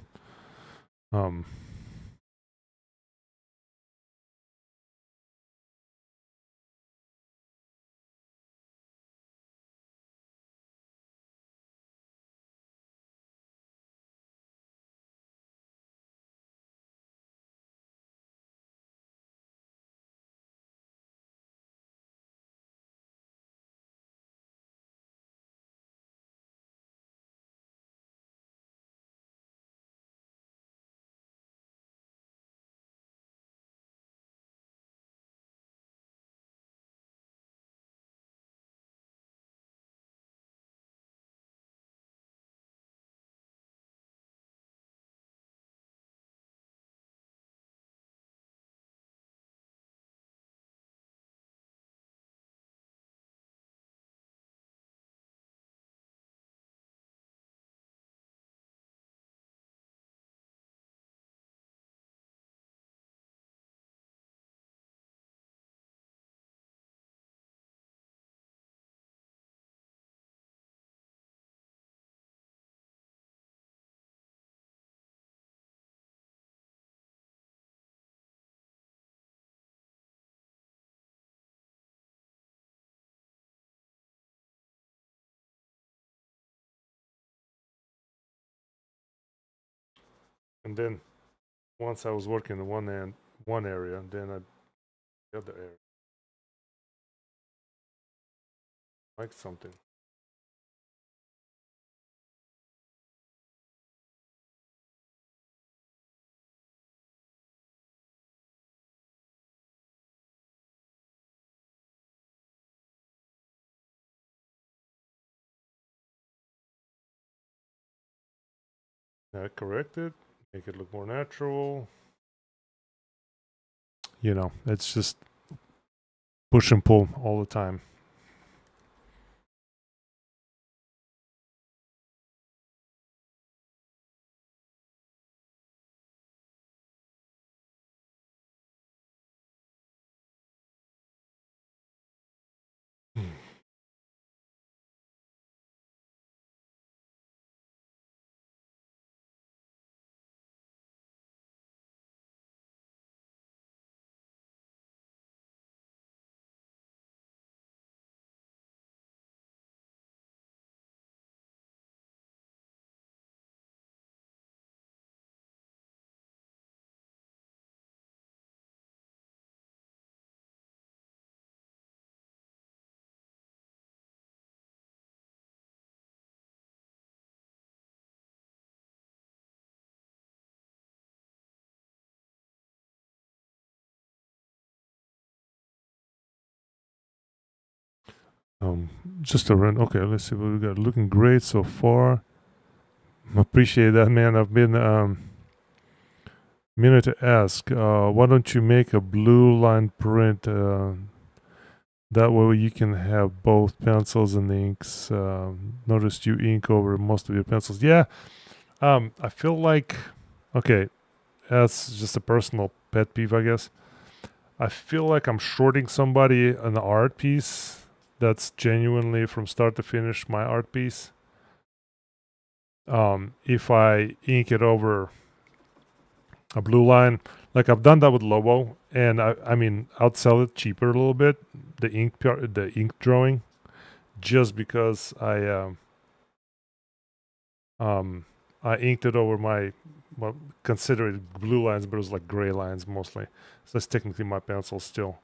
And then once I was working in one area, then the other area. Like something. Correct it, make it look more natural. You know, it's just push and pull all the time. Just a run. Okay, let's see what we got. Looking great so far. Appreciate that, man. I've been meaning to ask. Why don't you make a blue line print? That way you can have both pencils and inks. Noticed you ink over most of your pencils. Yeah. I feel like, okay, that's just a personal pet peeve, I guess. I feel like I'm shorting somebody an art piece that's genuinely from start to finish my art piece. If I ink it over a blue line, like I've done that with Lobo, and I mean, I'd sell it cheaper a little bit, the ink drawing, just because I inked it over my, well, consider it blue lines, but it was like gray lines mostly. So that's technically my pencil still.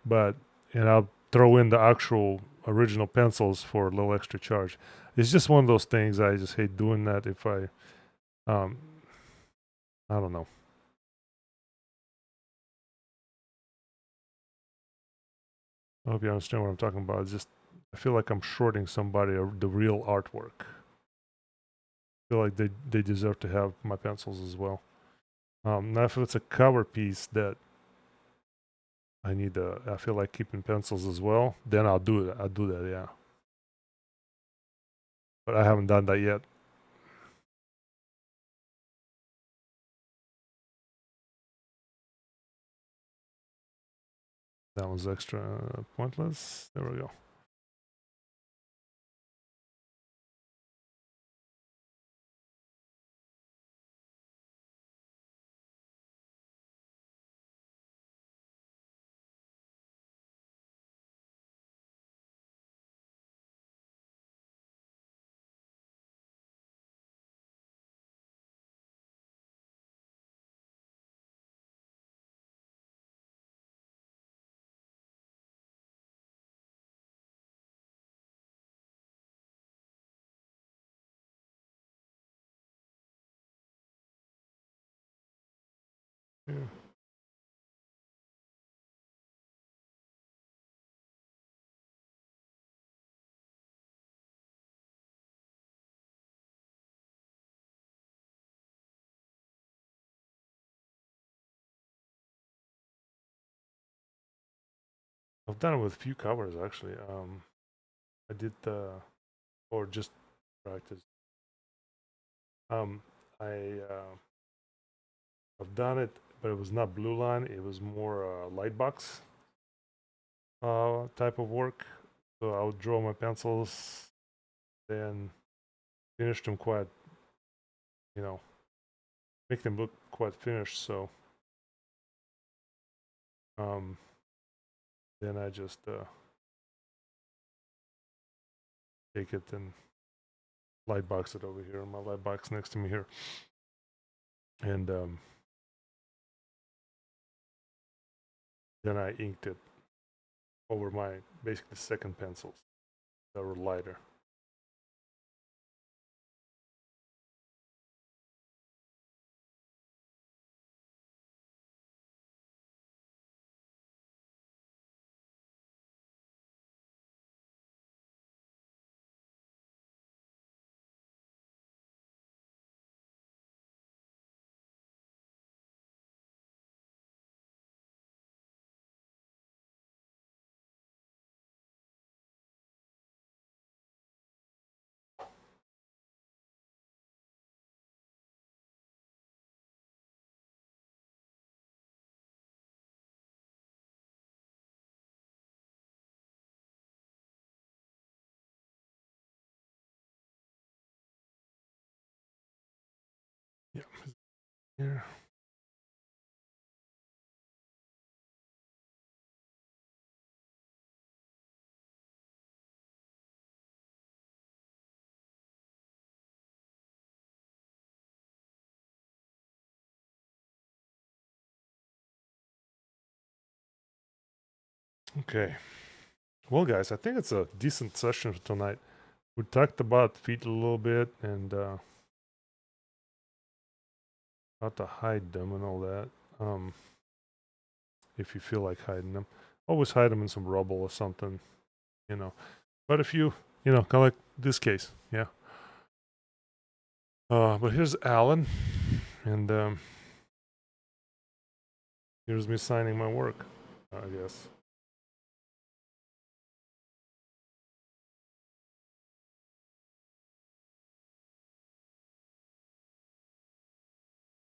But and I'll throw in the actual original pencils for a little extra charge. It's just one of those things. I just hate doing that. If um, I don't know. I hope you understand what I'm talking about. It's just I feel like I'm shorting somebody the real artwork. I feel like they deserve to have my pencils as well. Now if it's a cover piece that I feel like keeping pencils as well, then I'll do it. I'll do that, yeah. But I haven't done that yet. That was extra pointless. There we go. Yeah. I've done it with a few covers actually. I did or just practice. Um, I I've done it, but it was not blue line. It was more light box type of work. So I would draw my pencils, then finish them quite, you know, make them look quite finished. So um, then I just take it and light box it over here. My light box next to me here, and then I inked it over my basically second pencils that were lighter. Yeah, here. Okay. Well, guys, I think it's a decent session for tonight. We talked about feet a little bit and how to hide them and all that. If you feel like hiding them, always hide them in some rubble or something, you know. But if you, kind of like this case, yeah. But here's Alan, and here's me signing my work, I guess.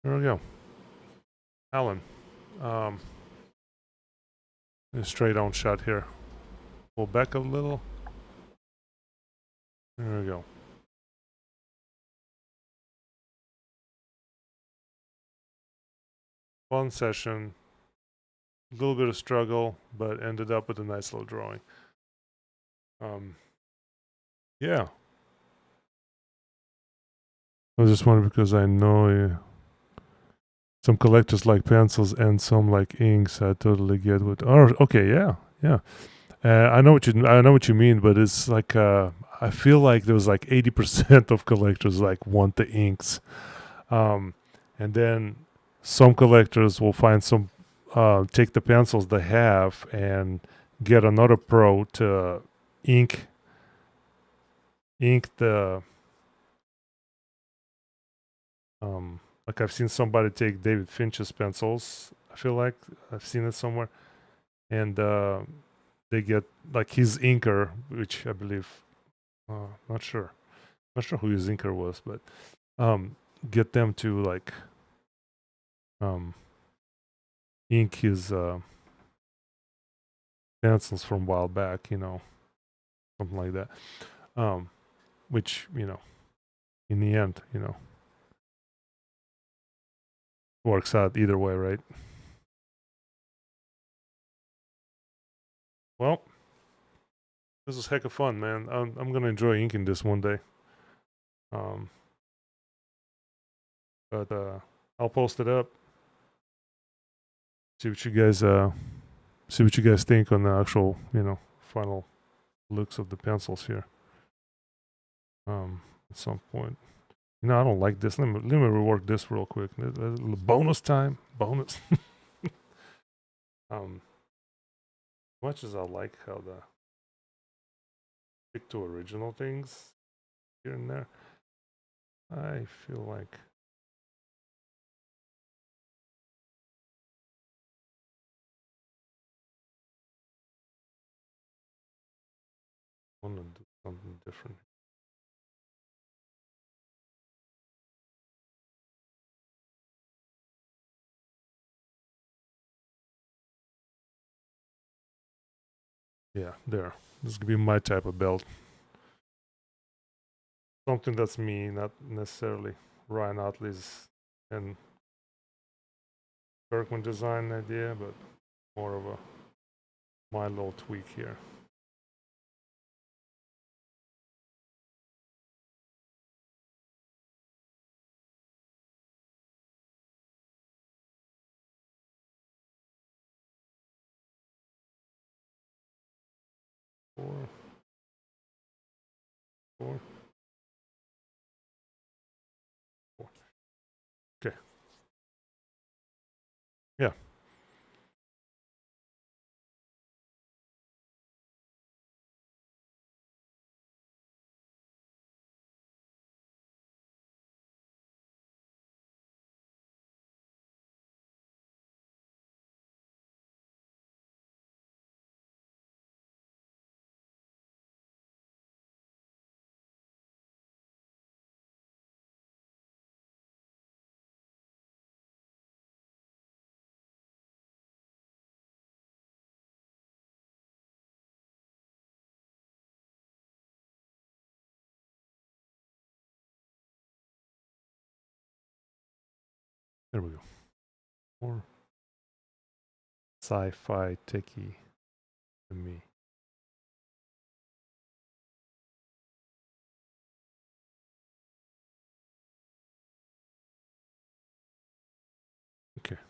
There we go. Alan. A straight on shot here. Pull back a little. There we go. Fun session. A little bit of struggle, but ended up with a nice little drawing. Yeah. I was just wondering because I know some collectors like pencils and some like inks. I totally get what. Oh, okay, yeah. I know what you mean, but it's like I feel like there was like 80% of collectors like want the inks, and then some collectors will find some take the pencils they have and get another pro to ink the like I've seen somebody take David Finch's pencils. I feel like I've seen it somewhere, and they get like his inker, which I believe, not sure who his inker was, but get them to like ink his pencils from a while back, something like that. Which in the end, works out either way, right? Well, this was heck of fun, man. I'm gonna enjoy inking this one day. But I'll post it up. See what you guys think on the actual, final looks of the pencils here. At some point. I don't like this. Let me rework this real quick. A little bonus time. Bonus. Much as I like how the stick to original things here and there, I feel like I want to do something different. Yeah, there. This could be my type of belt. Something that's me, not necessarily Ryan Otley's and Kirkman design idea, but more of my little tweak here. Four. Okay. Yeah. There we go. More sci-fi techie to me. Okay.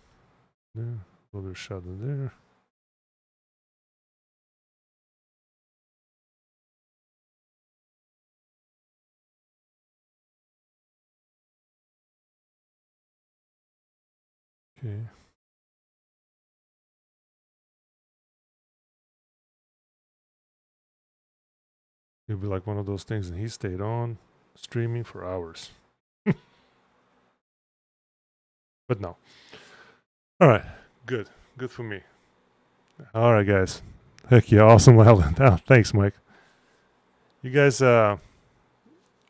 There. A little bit of shadow there. Okay. It'll be like one of those things, and he stayed on streaming for hours. But no. All right. Good. Good for me. All right, guys. Heck yeah. Awesome, Alan. Oh, thanks, Mike. You guys,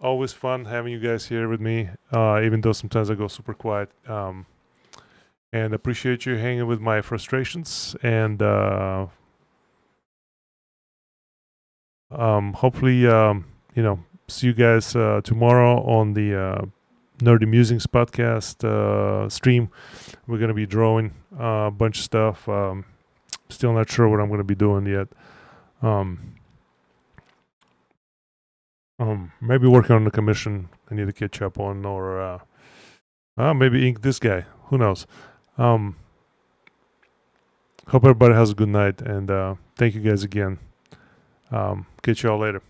always fun having you guys here with me, even though sometimes I go super quiet. And appreciate you hanging with my frustrations. And hopefully, see you guys tomorrow on the Nerdy Musings podcast stream. We're going to be drawing a bunch of stuff. Still not sure what I'm going to be doing yet. Maybe working on the commission I need to catch up on, or maybe ink this guy. Who knows? Hope everybody has a good night, and thank you guys again. Catch y'all later.